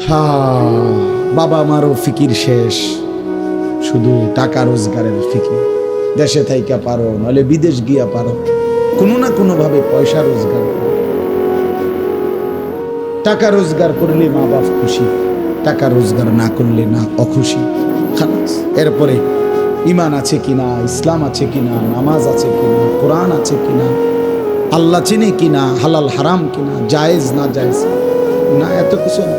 বাবা আমারও ফিকির শেষ, শুধু টাকা রোজগারের ফিকির। দেশে থাইকা পারো, নাহলে বিদেশ গিয়া পারো, কোনো না কোনো ভাবে পয়সা রোজগার করো। টাকা রোজগার করলে মা বাপ খুশি, টাকা রোজগার না করলে না অখুশি। খালাস। এরপরে ইমান আছে কিনা, ইসলাম আছে কিনা, নামাজ আছে কিনা, কোরআন আছে কিনা, আল্লাহ চিনে কিনা, হালাল হারাম কিনা, জায়েজ না জায়েজ না, এত কিছু না।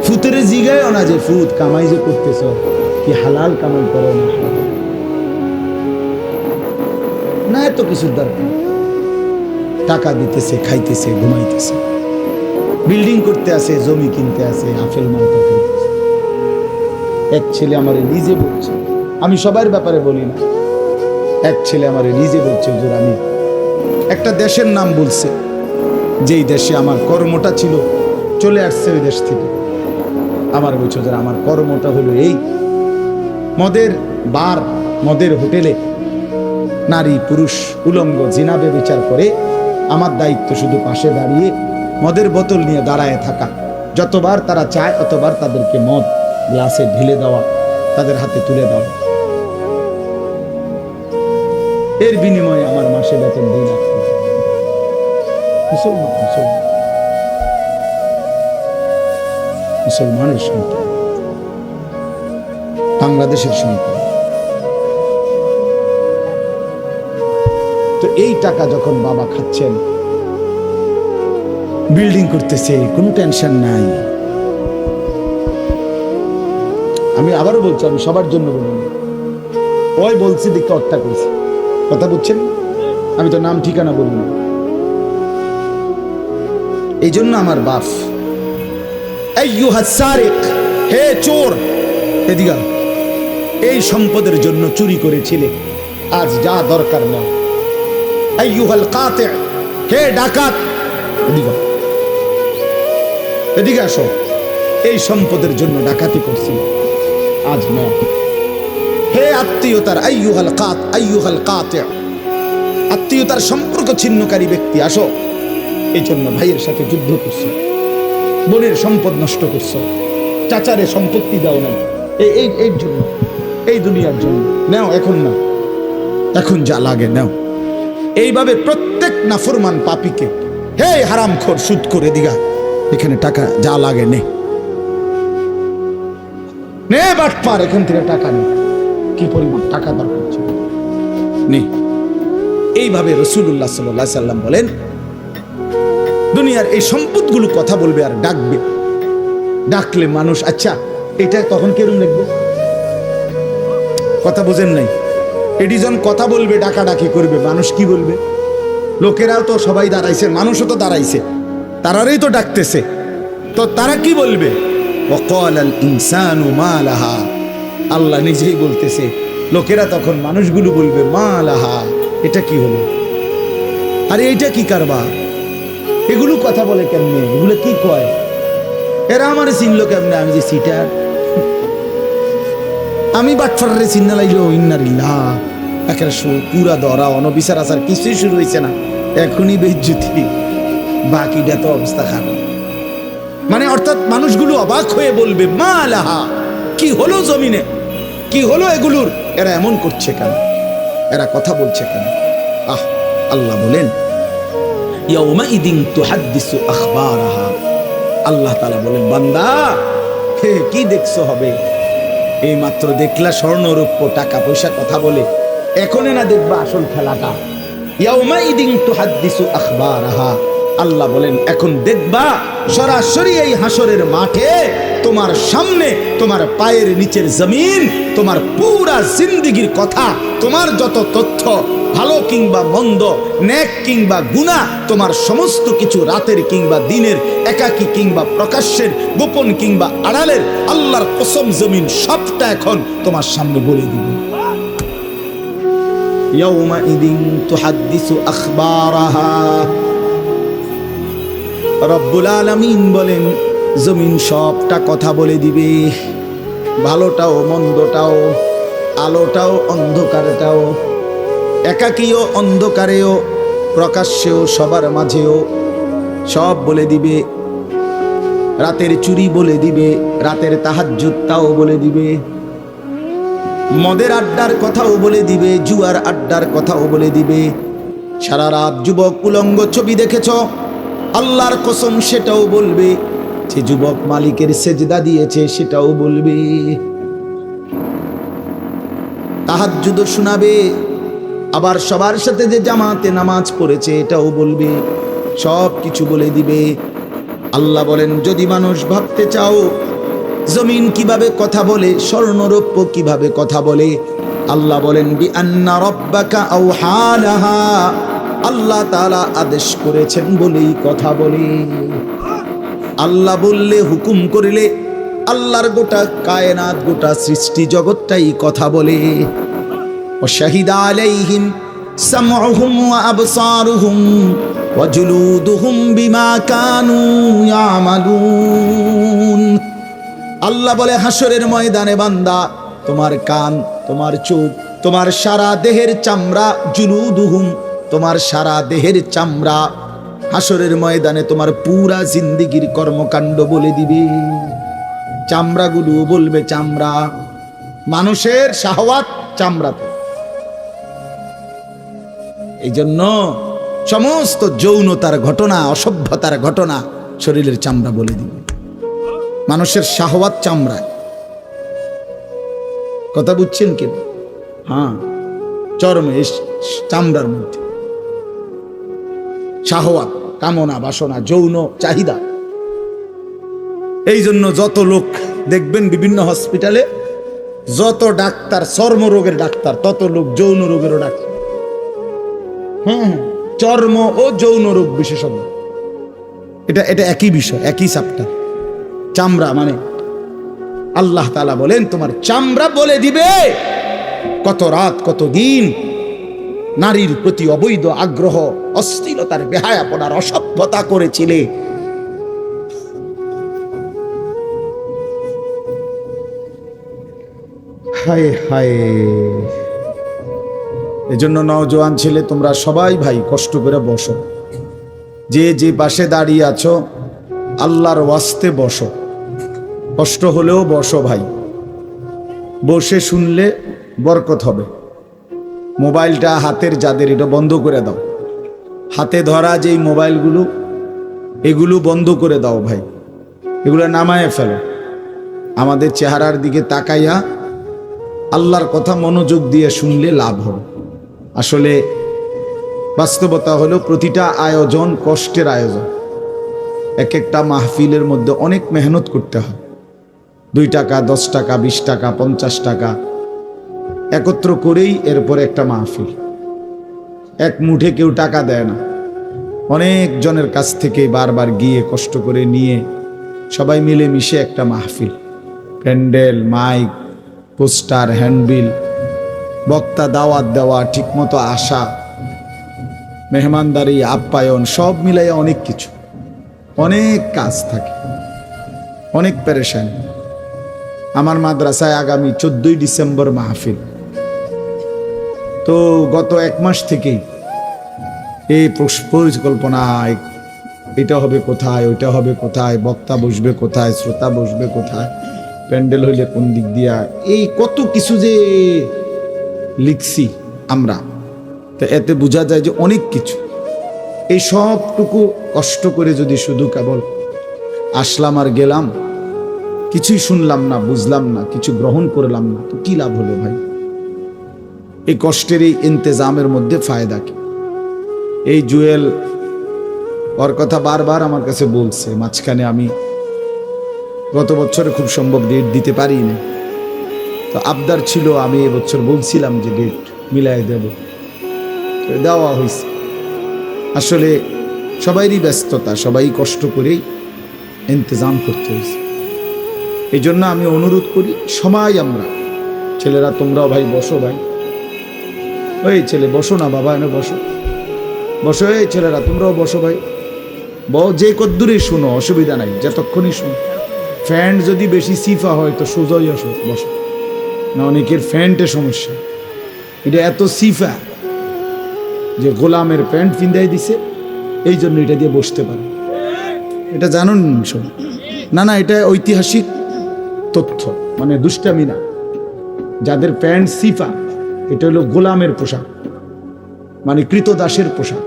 ফুতের জিগায়ও না যে ফুত কামাই যে করতেছ, কি হালাল কামাই করো না হারাম না, এত কিছুর দরকার। টাকা দিতেছে, খাইতেছে, ঘুমাইতেছে, বিল্ডিং করতে আসে, জমি কিনতে আসে, আফেল মালটা খাইতেছে। এক ছেলে আমার নিজে বলছে, আমি সবার ব্যাপারে বলি না, এক ছেলে আমার নিজে বলছে, হুজুর আমি একটা দেশের নাম বলছে, যেই দেশে আমার কর্মটা ছিল, চলে আসছে ওই দেশ থেকে। আমার বলছে যে আমার কর্মটা হলো এই, মদের বার, মদের হোটেলে নারী পুরুষ উলঙ্গ জিনাবে বিচার করে, আমার দায়িত্ব শুধু পাশে দাঁড়িয়ে মদের বোতল নিয়ে দাঁড়ায় থাকা। যতবার তারা চায় ততবার তাদেরকে মদ গ্লাসে ঢেলে দেওয়া, তাদের হাতে তুলে দেওয়া। এর বিনিময়ে আমার মাসে বেতন 2 লাখ টাকা। মুসলমানের সন্তান, বাংলাদেশের সন্তান। তো এই টাকা যখন বাবা খাচ্ছেন, বিল্ডিং করতেছে, কোনো টেনশন নাই। আমি আবারও বলছি, আমি সবার জন্য বলুন, ওই বলছি দেখতে হত্যা করেছি, কথা বুঝছেন? আমি তো নাম ঠিকানা বলুন। এই জন্য আমার বাপ, হে চোর, এদিকে এই সম্পদের জন্য চুরি করেছিলে, আজ যা দরকার নাও। আইয়ুহাল কাতি, হে ডাকাত, এদিকে এদিকে আসো, এই সম্পদের জন্য ডাকাতি করছিল, আজ নাও। হে আত্মীয়তার, আইয়ুহাল কাতি, আত্মীয়তার সম্পর্ক ছিন্নকারী ব্যক্তি, আসো। এই জন্য ভাইয়ের সাথে যুদ্ধ করছো, বোনের সম্পদ নষ্ট করছো, চাচারে সম্পত্তি দাও নাই, এই জন্য, এই দুনিয়ার জন্য নাও। এখন না, এখন যা লাগে নাও। এইভাবে প্রত্যেক নাফরমান পাপীকে, হে হারামখোর সুদখোর, এদিকে এখানে টাকা যা লাগে নে, নে বাটপার, এখান থেকে টাকা নে, কি পরিমাণ টাকা দরকার ছিল নে। এইভাবে রাসূলুল্লাহ সাল্লাল্লাহু আলাইহি সাল্লাম বলেন, দুনিয়ার এই সম্পদগুলো কথা বলবে আর ডাকবে, ডাকলে মানুষ, আচ্ছা এটা তখন কেরম দেখবে? কথা বুঝেন নাই? এটি যখন কথা বলবে, ডাকাডাকি করবে, মানুষ কি বলবে? লোকেরাও তো সবাই দাঁড়াইছে, মানুষও তো দাঁড়াইছে, তারারই তো ডাকতেছে, তো তারা কি বলবে? ওয়াকালাল ইনসানু মা লাহা, আল্লাহ নিজেই বলতেছে, লোকেরা তখন মানুষগুলো বলবে মা লাহা, এটা কি হলো? আরে এইটা কি কারবার? এগুলো কথা বলে কেমনে? এগুলো কি কয়? এরা আমার চিনলো কেমনে? আমি যে সিটার, আমি বাটফারে চিন্না লাইলো, ইন্নারিল্লাহ, একেবারে পুরা ধরা, অনবিচার আচার কিছুই শুরু হয়েছে না, এখনই বেইজ্জতি, বাকিটা তো অবস্থা খারাপ। মানে অর্থাৎ মানুষগুলো অবাক হয়ে বলবে মা লাহা, কি হলো জমিনে, কি হলো এগুলোর? এরা এমন করছে কেন? এরা কথা বলছে কেন? আল্লাহ বলেন, ইয়াউমাইদিন তুহাদ্দিসু আখবারাহা, আল্লাহ তাআলা বলেন, বান্দা কি দেখছো হবে? এই মাত্র দেখলা স্বর্ণ রূপ্য টাকা পয়সা কথা বলে, এখনে না দেখবা আসল খেলাটা? ইয়াউমাইদিন তুহাদ্দিসু আখবারাহা, আল্লাহ বলেন এখন দেখবা সরাসরি এই হাসরের মাঠে তোমার সামনে, তোমার পায়ের নিচের জমিন, তোমার পুরা জিন্দেগীর কথা, তোমার যত তথ্য, ভালো কিংবা মন্দ, নেক কিংবা গুনাহ, তোমার সমস্ত কিছু রাতের কিংবা দিনের, একাকী কিংবা প্রকাশ্যের, গোপন কিংবা আড়ালের, আল্লাহর কসম জমিন সবটা এখন তোমার সামনে বলে দিবে। ইয়াউমাইদিন তুহাদ্দিসু আখবারাহা, রব্বুল আলামিন বলেন জমিন সবটা কথা বলে দিবে, ভালোটাও মন্দটাও, আলোটাও অন্ধকারটাও, একাকীও অন্ধকারেও, প্রকাশ্যেও, সবার মাঝেও সব বলে দিবে। রাতের চুরি বলে দিবে, রাতের তাহাজ্জুদ তাও বলে দিবে, মদের আড্ডার কথাও বলে দিবে, জুয়ার আড্ডার কথাও বলে দিবে। সারা রাত যুবক উলঙ্গ ছবি দেখেছ, আল্লাহর কসম সেটাও বলবে। যে যুবক মালিকের সেজদা দিয়েছে সেটাও বলবে। তাহাজ্জুদ শোনাবে, আবার সবার সাথে যে জামাতে নামাজ পড়েছে এটাও বলবে, সব কিছু বলে দিবে। আল্লাহ বলেন, যদি মানুষ ভাবতে চাও জমিন কিভাবে কথা বলে, স্বর্ণরৌপ্য কিভাবে কথা বলে, আল্লাহ বলেন বিআন্না রাব্বাকা আওহা লাহা, আল্লাহ তাআলা আদেশ করেছেন বলেই কথা বলে। আল্লাহ বললে, হুকুম করিলে আল্লাহর গোটা কায়নাত, গোটা সৃষ্টি জগৎটাই কথা বলে। ওয়াশাহিদা আলাইহিম সামউহুম ওয়া আবসারুহুম ওয়া জুলুদুহুম বিমা কানু ইয়ামালুন। আল্লাহ বলে, হাসরের ময়দানে বান্দা, তোমার কান, তোমার চোখ, তোমার সারা দেহের চামড়া, জুলুদুহুম, তোমার সারা দেহের চামড়া, হাসরের ময়দানে তোমার পুরা জিন্দেগির কর্মকাণ্ড বলে দিবে। চামড়াগুলো বলবে, চামড়া, মানুষের শাহওয়াত চামড়াতে। এই জন্য সমস্ত যৌনতার ঘটনা, অসভ্যতার ঘটনা শরীরের চামড়া বলে দিবে। মানুষের শাহওয়াত চামড়ায়। কথা বুঝছেন কি? হ্যাঁ, চরমে চামড়ার মধ্যে শাহওয়াত, কামনা, বাসনা, যৌন চাহিদা। এই জন্য যত লোক দেখবেন বিভিন্ন হসপিটালে, যত ডাক্তার চর্মরোগের ডাক্তার, তত লোক যৌন রোগেরও ডাক্তার। হ্যাঁ, চর্ম ও যৌন রোগ বিশেষজ্ঞ। এটা একই বিষয়, একই চ্যাপ্টার। চামড়া মানে আল্লাহ তাআলা বলেন, তোমার চামড়া বলে দিবে কত রাত, কত দিন নারীর প্রতি অবৈধ আগ্রহ, অশ্লীলতার, বেহায়াপনার, অসভ্যতা করেছিলে। হায় হায়। এজন্য নওজোয়ান ছেলে, তোমরা সবাই ভাই কষ্ট করে বসো। যে যে পাশে দাঁড়িয়ে আছো, আল্লাহর ওয়াস্তে বসো। কষ্ট হলেও বসো ভাই, বসে শুনলে বরকত হবে। মোবাইলটা হাতের যাদের, এটা বন্ধ করে দাও। হাতে ধরা যেই মোবাইলগুলো, এগুলো বন্ধ করে দাও ভাই, এগুলো নামায়ে ফেলো। আমাদের চেহারার দিকে তাকাইয়া আল্লাহর কথা মনোযোগ দিয়ে শুনলে লাভ হবে। আসলে বাস্তবতা হলো, প্রতিটা আয়োজন কষ্টের আয়োজন। এক একটা মাহফিলের মধ্যে অনেক মেহনত করতে হয়। 2 টাকা, 10 টাকা, 20 টাকা, 50 টাকা একত্র করেই এরপর একটা মাহফিল। এক মুঠে কেউ টাকা দেয় না, অনেক জনের কাছ থেকে বারবার গিয়ে কষ্ট করে নিয়ে সবাই মিলে মিশে একটা মাহফিল। প্যান্ডেল, মাইক, পোস্টার, হ্যান্ডবিল, বক্তা, দাওয়াত দেওয়া, ঠিকমতো আসা, মেহমানদারি, আপ্যায়ন, সব মিলাইয়া অনেক কিছু, অনেক কাজ থাকে, অনেক পেরেশানি। আমার মাদ্রাসায় আগামী 14ই ডিসেম্বর মাহফিল। তো গত 1 মাস থেকেই এই পরিকল্পনা, এটা হবে কোথায়, ওইটা হবে কোথায়, বক্তা বসবে কোথায়, শ্রোতা বসবে কোথায়, প্যান্ডেল হইলে কোন দিক দিয়া, এই কত কিছু যে লিখছি আমরা। তো এতে বোঝা যায় যে অনেক কিছু। এই সবটুকু কষ্ট করে যদি শুধু কেবল আসলাম আর গেলাম, কিছুই শুনলাম না, বুঝলাম না, কিছু গ্রহণ করলাম না, তো কি লাভ হলো ভাই? এই কষ্টের এই ইন্তেজামের মধ্যে ফায়দা কি? এই জুয়েল ওর কথা বারবার আমার কাছে বলছে। মাঝখানে আমি গত বছরে খুব সম্ভব ডেট দিতে পারি না, তো আবদার ছিল, আমি এবছর বলছিলাম যে ডেট মিলাই দেব, দেওয়া হয়েছে। আসলে সবাইরই ব্যস্ততা, সবাই কষ্ট করেই ইন্তজাম করতে হয়েছে। এই জন্য আমি অনুরোধ করি, সবাই আমরা, ছেলেরা তোমরাও ভাই বসো, ভাই ওই ছেলে বসো না বাবা, এনে বসো, বসো। এই ছেলেরা তোমরাও বসো ভাই, যে কদ্দুরই শুনো, অসুবিধা নাই, যতক্ষণই শুনো। ফ্যান্ট যদি বেশি সিফা হয় তো সোজাই আসো, বসো না। অনেকের ফ্যান্টে সমস্যা, এটা এত সিফা যে গোলামের প্যান্ট পিন্দাই দিছে, এই জন্য এটা দিয়ে বসতে পারে। এটা জানুন সব, না না, এটা ঐতিহাসিক তথ্য, মানে দুষ্টামি না। যাদের প্যান্ট সিফা, এটা হলো গোলামের পোশাক, মানে কৃতদাসের পোশাক।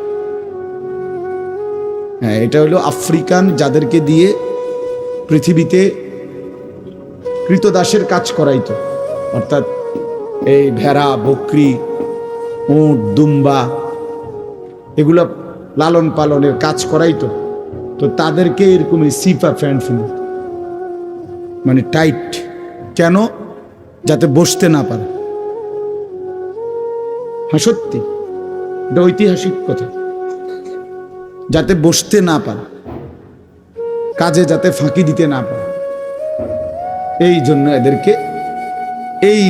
হ্যাঁ, এটা হলো আফ্রিকান, যাদেরকে দিয়ে পৃথিবীতে কৃতদাসের কাজ করাইতো, অর্থাৎ এই ভেড়া, বকরি, উট, দুম্বা এগুলো লালন পালনের কাজ করাইতো। তো তাদেরকে এরকম সিফা প্যান্ট ফিল, মানে টাইট, কেন? যাতে বসতে না পারে। হ্যাঁ সত্যি, এটা ঐতিহাসিক কথা, যাতে বসতে না পারে, কাজে যাতে ফাঁকি দিতে না পারে, এই জন্য এদেরকে এই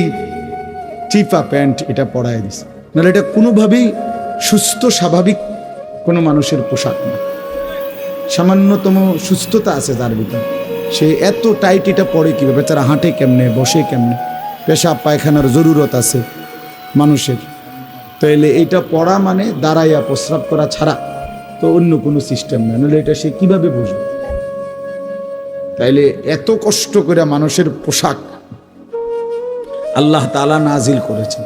চিফা প্যান্ট এটা পরায় দিছে। নাহলে এটা কোনোভাবেই সুস্থ স্বাভাবিক কোনো মানুষের পোশাক না। সামান্যতম সুস্থতা আছে যার ভিতরে, সে এত টাইট এটা পরে কীভাবে? বেচারা হাঁটে কেমনে, বসে কেমনে, পেশাব পায়খানার জরুরত আছে মানুষের। তাইলে এটা পড়া মানে দাঁড়াইয়া প্রস্রাব করা ছাড়া তো অন্য কোনো সিস্টেম নেই, নাহলে এটা সে কিভাবে বুঝবে? তাইলে এত কষ্ট করে মানুষের পোশাক আল্লাহ তাআলা নাজিল করেছেন।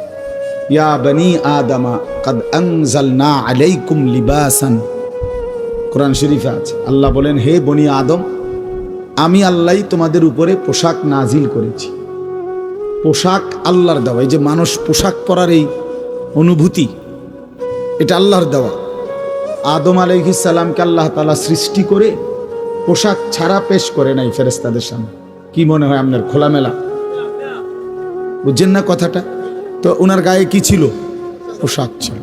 ইয়া বনি আদমা কাদ আনজালনা আলাইকুম লিবাসান, কোরআন শরীফে আছে। আল্লাহ বলেন, হে বনি আদম, আমি আল্লাহই তোমাদের উপরে পোশাক নাজিল করেছি। পোশাক আল্লাহর দেওয়া। এই যে মানুষ পোশাক পরার এই অনুভূতি, এটা আল্লাহর দেওয়া। আদম আলাইহিস সালামকে আল্লাহ তাআলা সৃষ্টি করে পোশাক ছাড়া পেশ করে নাই ফেরেশতাদের সামনে। কি মনে হয় আপনার? খোলামেলা, বুঝছেন না কথাটা? তো ওনার গায়ে কি ছিল? পোশাক ছিল।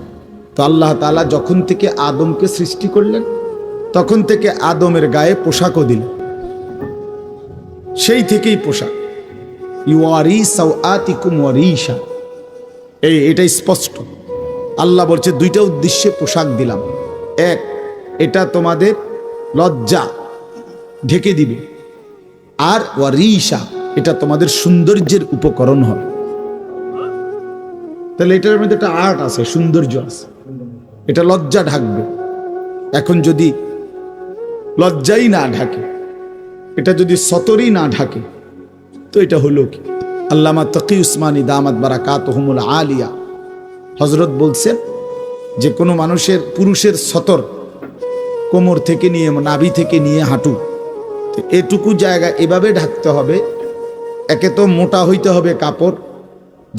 তো আল্লাহ তাআলা যখন থেকে আদমকে সৃষ্টি করলেন, তখন থেকে আদমের গায়ে পোশাকও দিলেন। সেই থেকেই পোশাক, ইউয়ারি সাওআতিকুম ওয়ারিশা, এটা স্পষ্ট। আল্লাহ বলছে দুইটা উদ্দেশ্যে পোশাক দিলাম। এক, এটা তোমাদের লজ্জা ঢেকে দিবে, আর ওয়ারিশা, এটা তোমাদের সৌন্দর্যের উপকরণ হবে। তাহলে এটার মধ্যে একটা আর্ট আছে, সৌন্দর্য আছে। এটা লজ্জা ঢাকবে। এখন যদি লজ্জাই না ঢাকে, এটা যদি সতরই না ঢাকে, তো এটা হলো কি? আল্লামা তকি উসমানী দামাত বারাকাতুহুমুল আলিয়া হযরত বলছেন যে কোনো মানুষের, পুরুষের সতর কোমর থেকে নিয়ে, নাভি থেকে নিয়ে হাঁটু, তো এটুকু জায়গা এভাবে ঢাকতে হবে। একে তো মোটা হইতে হবে কাপড়,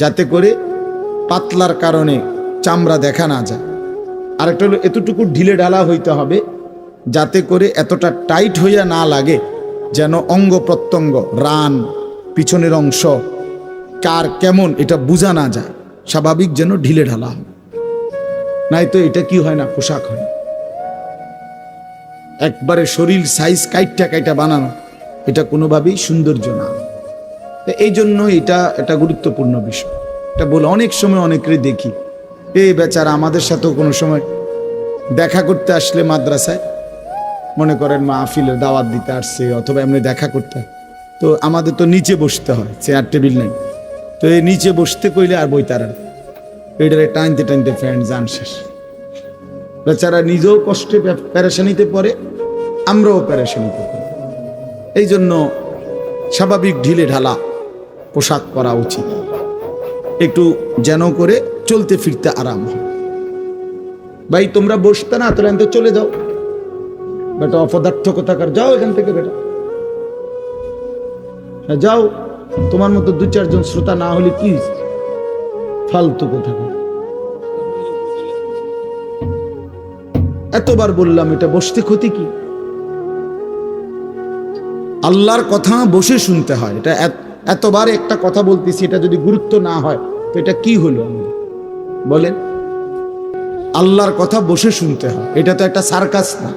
যাতে করে পাতলার কারণে চামড়া দেখা না যায়। আরেকটা হলো এতটুকু ঢিলে ঢালা হইতে হবে, যাতে করে এতটা টাইট হইয়া না লাগে, যেন অঙ্গ প্রত্যঙ্গ, রান, পিছনের অংশ কার কেমন এটা বোঝা না যায়, স্বাভাবিক যেন ঢিলে ঢালা হয়। নাই তো এটা কি হয় না, পোশাক হয়। একবারে শরীর সাইজ কাইটা কাইটা বানানো, এটা কোনোভাবেই সৌন্দর্য না। এই জন্য এটা গুরুত্বপূর্ণ বিষয়। এটা বলে অনেক সময় অনেকের দেখি, এই বেচারা আমাদের সাথেও কোনো সময় দেখা করতে আসলে মাদ্রাসায়, মনে করেন মাহফিলের দাওয়াত দিতে আসছে অথবা এমনি দেখা করতে, তো আমাদের তো নিচে বসতে হয়, চেয়ার টেবিল নেই। তো এই নিচে বসতে কইলে আর বই তারা এটারে টানতে টানতে ফ্যান্ট যান শেষ। বেচারা নিজেও কষ্টে পেরেশানিতে পড়ে, আমরাও পেরেশানিতে পড়ি। এই জন্য স্বাভাবিক ঢিলে ঢালা পোশাক পরা উচিত, একটু যেন করে চলতে ফিরতে আরাম হয়। ভাই তোমরা বসতে না, তোরা এখান থেকে চলে যাও, বেটা অপদার্থ কোথাকার, যাও এখান থেকে বেটা, যাও। তোমার মতো দু চারজন শ্রোতা না হলে কি ফালতু কোথাকার। এতবার বললাম, এটা বসতে ক্ষতি কি? আল্লাহর কথা বসে শুনতে হয়। এটা এতবার একটা কথা বলতেছি, এটা যদি গুরুত্ব না হয় তো এটা কি হলো বলেন? আল্লাহর কথা বসে শুনতে হয়, এটা তো একটা সার্কাস না।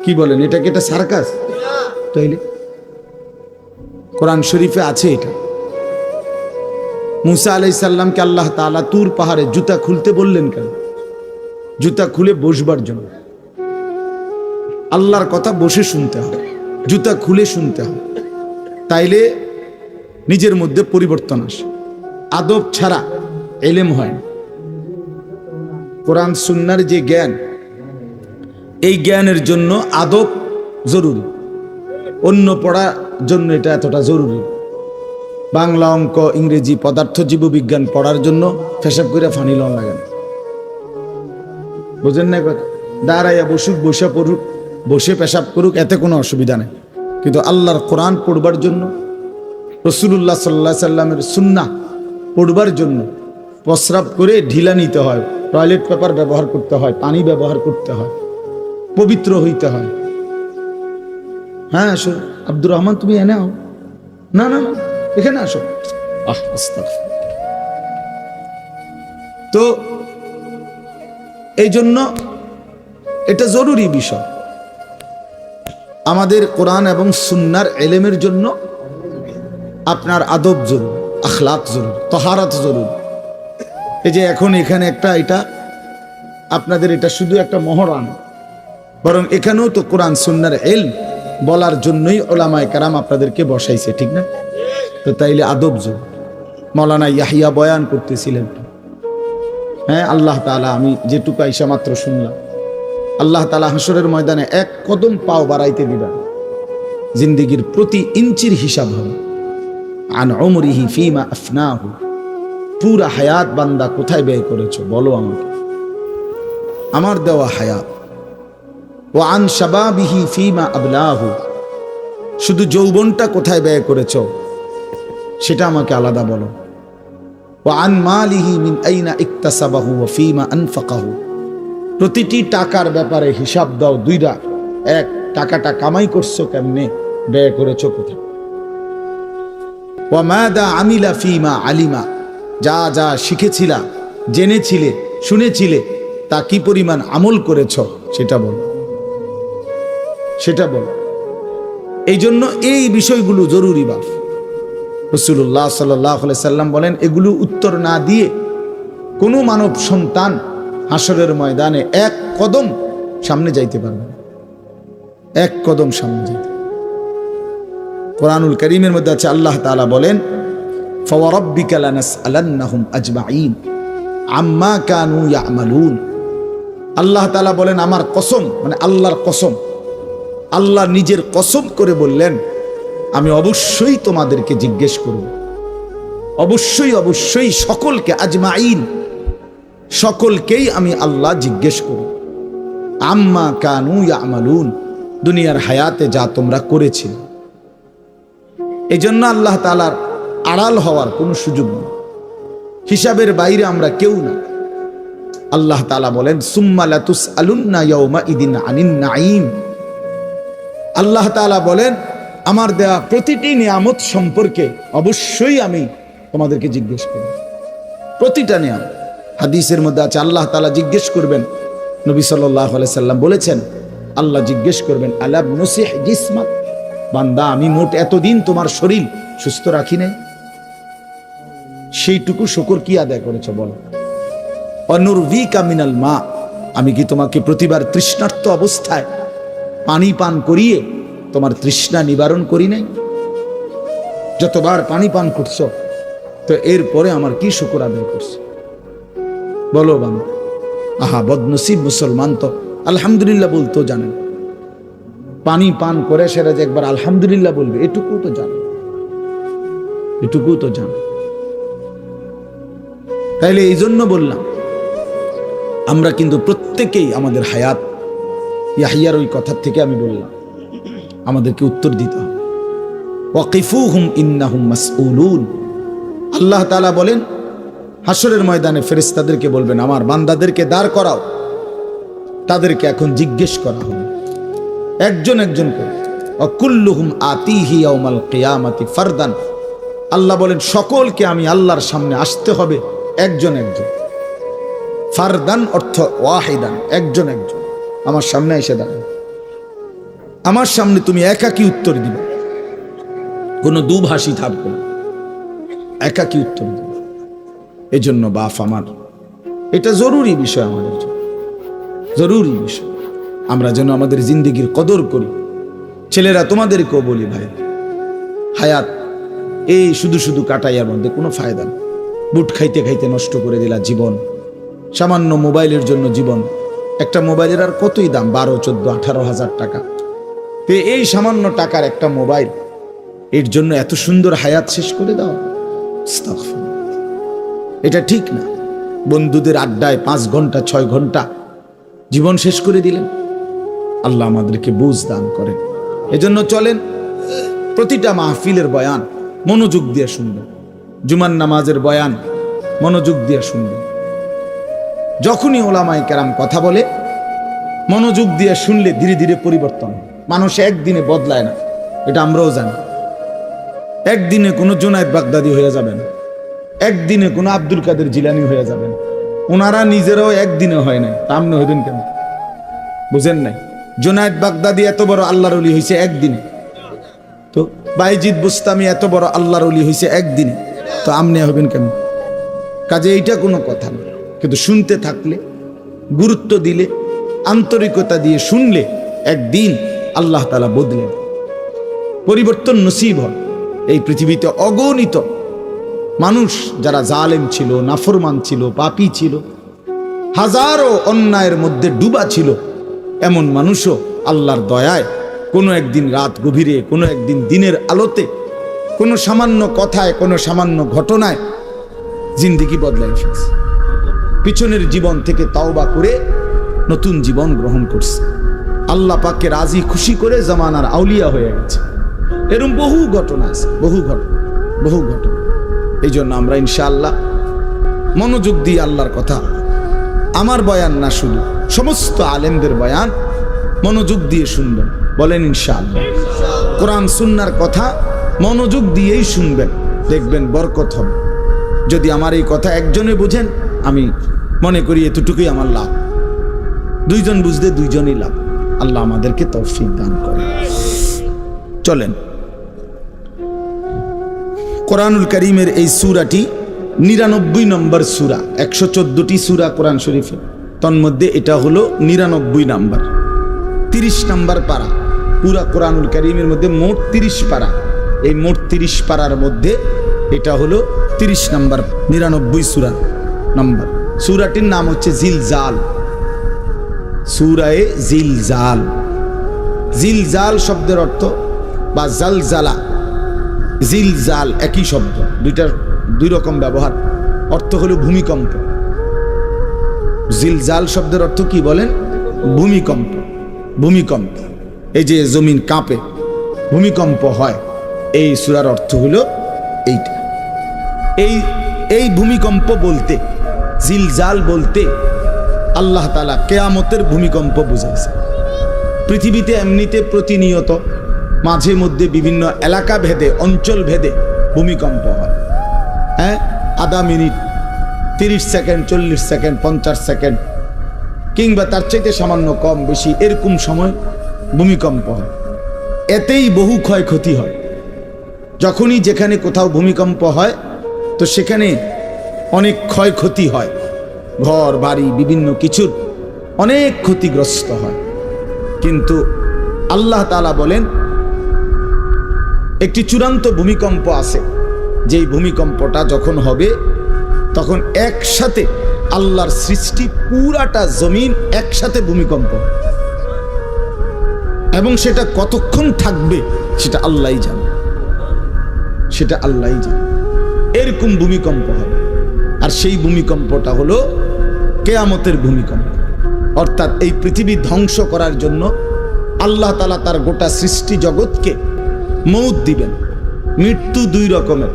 কি বলেন, এটা কি একটা সার্কাস? তাইলে কোরআন শরীফে আছে এটা। মুসা আলাইহিস সালামকে আল্লাহ তাআলা তুর পাহাড়ে জুতা খুলতে বললেন কেন? জুতা খুলে বসবার জন্য। আল্লাহর কথা বসে শুনতে হয়, জুতা খুলে শুনতে হয়, তাইলে নিজের মধ্যে পরিবর্তন আসে। আদব ছাড়া ইলম হয় না। কোরআন সুন্নাহর যে জ্ঞান, এই জ্ঞানের জন্য আদব জরুরি। অন্য পড়ার জন্য এটা এতটা জরুরি। বাংলা, অঙ্ক, ইংরেজি, পদার্থ, জীববিজ্ঞান পড়ার জন্য পেশাব করে ফানি লন লাগে না। বুঝেন না কথা? দাঁড়াইয়া বসুক, বসে পড়ুক, বসে পেশাব করুক, এতে কোনো অসুবিধা নেই। কিন্তু আল্লাহর কোরআন পড়বার জন্য, রাসূলুল্লাহ সাল্লাল্লাহু আলাইহি সাল্লামের সুন্নাহ পড়বার জন্য প্রস্রাব করে ঢিলা নিতে হয়, টয়লেট পেপার ব্যবহার করতে হয়, পানি ব্যবহার করতে হয়, পবিত্র হইতে হয়। হ্যাঁ আসো আব্দুর রহমান, তুমি এনে আও। না না না, এখানে আসো। তো এই জন্য এটা জরুরি বিষয়। আমাদের কোরআন এবং সুন্নাহর ইলমের জন্য আপনার আদব জরুরি, আখলাক জরুরি, তাহারাত জরুরি। এই যে এখন এখানে একটা, এটা আপনাদের এটা শুধু একটা মহরান, বরং এখানেও তো কোরআন সুন্নাহর ইলম বলার জন্যই উলামায়ে কেরাম আপনাদেরকে বসাইছে, ঠিক না? তো তাইলে আদব জরুরি। মাওলানা ইয়াহিয়া বয়ান করতেছিলেন, হ্যাঁ আল্লাহ তাআলা, আমি যেটুকু আইসা মাত্র শুনলাম, আল্লাহ তাআলা হাসরের ময়দানে এক কদম পাও বাড়াইতে দিবেন, জিন্দেগির প্রতি ইঞ্চির হিসাব হবে। আন উমরিহি ফিমা আফনাহু, পুরা হায়াত বান্দা কোথায় ব্যয় করেছো বলো আমাকে, আমার দেওয়া হায়াত। ওয়া আন শাবাবিহি ফিমা আবলাহু, শুধু যৌবনটা কোথায় ব্যয় করেছো সেটা আমাকে আলাদা বলো। ওয়া আন মালিহি মিন আইনা ইকতাসাবাহু ওয়া ফিমা আনফাকাহু, প্রতিটি টাকার ব্যাপারে হিসাব দাও দুইটা। এক, টাকাটা কামাই করছো কেমনে, ব্যয় করেছো কোথায়। ওয়া মাদা আমিলা ফিমা আলিমা, যা যা শিখেছিলা, জেনেছিলে, শুনেছিলে, তা কি পরিমাণ আমল করেছো সেটা বলো, সেটা বলো। এই জন্য এই বিষয়গুলো জরুরি। বাপ রাসূলুল্লাহ সাল্লাল্লাহু আলাইহি সাল্লাম বলেন, এগুলো উত্তর না দিয়ে কোনো মানব সন্তান হাসরের ময়দানে এক কদম সামনে যাইতে পারবে না, এক কদম সামনে যাইতে। কোরআনুল কারীমের মধ্যে আছে, আল্লাহ তাআলা বলেন, ফাওয়ারাব্বিকা লানাসআলান্নাহুম আজমাইন আম্মা কানু ইয়ামালুন। আল্লাহ তাআলা বলেন, আমার কসম, মানে আল্লাহর কসম, আল্লাহ নিজের কসম করে বললেন, আমি অবশ্যই তোমাদেরকে জিজ্ঞেস করব, অবশ্যই অবশ্যই সকলকে, আজমাইন, সকলকেই আমি আল্লাহ জিজ্ঞেস করব, আম্মা কানু ইয়ামালুন, দুনিয়ার হায়াতে যা তোমরা করেছিলে। এই জন্য আল্লাহ তাআলার আড়াল হওয়ার কোনো সুযোগ নেই, হিসাবের বাইরে আমরা কেউ না। আল্লাহ তাআলা বলেন, সুম্মা লাতুসআলুন্না ইয়াওমা ইদিন আনিন নাঈম। আল্লাহ তাআলা বলেন, আমার দেয়া প্রতিটি নিয়ামত সম্পর্কে অবশ্যই আমি তোমাদেরকে জিজ্ঞেস করব, প্রতিটা নিয়ামত। হাদিসের মধ্যে আছে, আল্লাহ তাআলা জিজ্ঞেস করবেন, নবী সাল্লাল্লাহু আলাইহি সাল্লাম বলেছেন, আল্লাহ জিজ্ঞেস করবেন, আলাম নুসিহ জিসমাক, বান্দা আমি মোট এতদিন তোমার শরীর সুস্থ রাখি নাই, সেইটুকু শুকর কি আদায় করেছো বলো। অনুরভিকা মিনাল মা, আমি কি তোমাকে প্রতিবার তৃষ্ণার্ত অবস্থায় পানি পান করিয়ে তোমার তৃষ্ণা নিবারণ করি নাই? যতবার পানি পান করছো, তো এরপরে আমার কি শুকর আদায় করছো বলো বাবা। আহা বদনসিব মুসলমান তো আলহামদুলিল্লাহ বলতেও জানেন, পানি পান করে সেটা যে একবার আলহামদুলিল্লাহ বলবে এটুকু তো জানে, এটুকু তো জানে। তাইলে এই জন্য বললাম, আমরা কিন্তু প্রত্যেকেই আমাদের হায়াত, ইয়াহিয়ার ওই কথার থেকে আমি বললাম, আমাদেরকে উত্তর দিতে হবে। ওয়াকিফুহুম ইন্নাহুম মাসউলুন। আল্লাহ তাআলা বলেন, হাসরের ময়দানে ফেরেশতাদেরকে বলবেন, আমার বান্দাদেরকে দাঁড় করাও, তাদেরকে এখন জিজ্ঞেস করা হবে একজন একজন করে। ওয়াকুল্লুহুম আতিহি ইয়াউমাল কিয়ামাতি ফারদান। আল্লাহ বলেন, সকলকে আমি আল্লাহর সামনে আসতে হবে একজন একজন। ফারদান অর্থ ওয়াহিদান, একজন একজন আমার সামনে এসে দাঁড়াবে, আমার সামনে তুমি একাকী উত্তর দিবে, কোনো দুভাষী থাকবে না, একাকী উত্তর দিবে। এই জন্য বাপ আমার, এটা জরুরি বিষয়, আমাদের জন্য জরুরি বিষয়। আমরা যেন আমাদের জিন্দেগির কদর করি। ছেলেরা তোমাদেরকেও বলি, ভাই হায়াত এই শুধু শুধু কাটাইয়ার মধ্যে কোনো ফায়দা নেই। বুট খাইতে খাইতে নষ্ট করে দিলা জীবন, সামান্য মোবাইলের জন্য জীবন। একটা মোবাইলের আর কতই দাম, 12, 14, 18 হাজার টাকা। তো এই সামান্য টাকার একটা মোবাইল, এর জন্য এত সুন্দর হায়াত শেষ করে দাও, আস্তাগফিরুল্লাহ। এটা ঠিক না। বন্ধুদের আড্ডায় 5 ঘন্টা 6 ঘন্টা জীবন শেষ করে দিলেন। আল্লাহ আমাদেরকে বুঝ দান করেন। এজন্য চলেন প্রতিটা মাহফিলের বয়ান মনোযোগ দিয়ে শুনবেন, জুমার নামাজের বয়ান মনোযোগ দিয়ে শুনবেন। যখনই ওলামায়ে কেরাম কথা বলে মনোযোগ দিয়ে শুনলে ধীরে ধীরে পরিবর্তন হয়। মানুষ একদিনে বদলায় না, এটা আমরাও জানি। একদিনে কোনো জুনায়েদ বাগদাদি হয়ে যাবে না, একদিনে কোনো আব্দুল কাদের জিলানী হয়ে যাবে না। ওনারা নিজেরাও একদিনে হয় নাই, তা আপনি হইবেন কেন? বুঝেন নাই? জুনায়েদ বাগদাদি এত বড় আল্লাহর ওলি হয়েছে একদিনে, তো বাইজিদ বুস্তামি এত বড় আল্লাহর ওলি হয়েছে একদিনে, তো আপনি হবেন কেন? কাজে এইটা কোনো কথা না। কিন্তু শুনতে থাকলে, গুরুত্ব দিলে, আন্তরিকতা দিয়ে শুনলে একদিন আল্লাহ তাআলা বদলে দেন, পরিবর্তন নসিব হয়। এই পৃথিবীতে অগণিত মানুষ যারা জালেম ছিল, নাফরমান ছিল, পাপী ছিল, হাজারো অন্যায়ের মধ্যে ডুবা ছিল, এমন মানুষও আল্লাহর দয়ায় কোনো একদিন রাত গভীরে, কোনো একদিন দিনের আলোতে, কোনো সামান্য কথায়, কোনো সামান্য ঘটনায় জিন্দেগি বদলাই ফেলছে। পিছনের জীবন থেকে তওবা করে নতুন জীবন গ্রহণ করছে, আল্লাহ পাককে রাজি খুশি করে জামানার আউলিয়া হয়ে গেছে। এরকম বহু ঘটনা আছে, বহু ঘটনা। এই জন্য আমরা ইনশাআল্লাহ মনোযোগ দিয়ে আল্লাহর কথা, আমার বয়ান না শুধু সমস্ত আলেমদের বয়ান মনোযোগ দিয়ে শুনবেন। বলেন ইনশাআল্লাহ। কোরআন সুন্নাহর কথা মনোযোগ দিয়েই শুনবেন, দেখবেন বরকত হবে। যদি আমার এই কথা একজনে বুঝেন, আমি মনে করি এতটুকুই আমার লাভ। 2 জন বুঝলে 2 জনই লাভ। আল্লাহ আমাদেরকে তৌফিক দান করেন। চলেন কোরআনুল কারীমের এই সূরাটি 99 নম্বর সূরা। 114টি সূরা কোরআন শরীফে, তন্মধ্যে এটা হলো 99 নাম্বার, 30 নাম্বার পারা। পুরা কোরআনুল কারীমের মধ্যে মোট 30 পারা। এই মোট 30 পারার মধ্যে এটা হলো 30 নাম্বার, 99 সূরা নাম্বার। সূরাটির নাম হচ্ছে জিলজাল, সূরায়ে জিলজাল। জিলজাল শব্দের অর্থ বা জালজালা, জিলজাল একই শব্দ, দুইটার 2 রকম ব্যবহার। অর্থ হলো ভূমিকম্প। জিলজাল শব্দের অর্থ কি বলেন? ভূমিকম্প। ভূমিকম্প, এই যে জমিন কাঁপে, ভূমিকম্প হয়, এই সূরার অর্থ হলো এইটা। এই ভূমিকম্প বলতে, জিলজাল বলতে আল্লাহ তাআলা কিয়ামতের ভূমিকম্প বুঝাইছে। পৃথিবীতে এমনিতে প্রতিনিয়ত মাঝে মধ্যে বিভিন্ন এলাকা ভেদে, অঞ্চল ভেদে ভূমিকম্প হয়। হ্যাঁ, আধা মিনিট, 30 সেকেন্ড, 40 সেকেন্ড, 50 সেকেন্ড, কিংবা তার চাইতে সামান্য কম বেশি এরকম সময় ভূমিকম্প হয়। এতেই বহু ক্ষয়ক্ষতি হয়। যখনই যেখানে কোথাও ভূমিকম্প হয়, তো সেখানে অনেক ক্ষয়ক্ষতি হয়, ঘর বাড়ি বিভিন্ন কিছুর অনেক ক্ষতিগ্রস্ত হয়। কিন্তু আল্লাহ তাআলা বলেন একটি চূড়ান্ত ভূমিকম্প আছে, যেই ভূমিকম্পটা যখন হবে তখন একসাথে আল্লাহর সৃষ্টি পুরাটা জমিন একসাথে ভূমিকম্প, এবং সেটা কতক্ষণ থাকবে সেটা আল্লাহই জানে, সেটা আল্লাহই জানে। এরকম ভূমিকম্প হবে, আর সেই ভূমিকম্পটা হলো কিয়ামতের ভূমিকম্প। অর্থাৎ এই পৃথিবী ধ্বংস করার জন্য আল্লাহ তাআলা তার গোটা সৃষ্টি জগৎকে মৌত দিবেন। মৃত্যু 2 রকমের,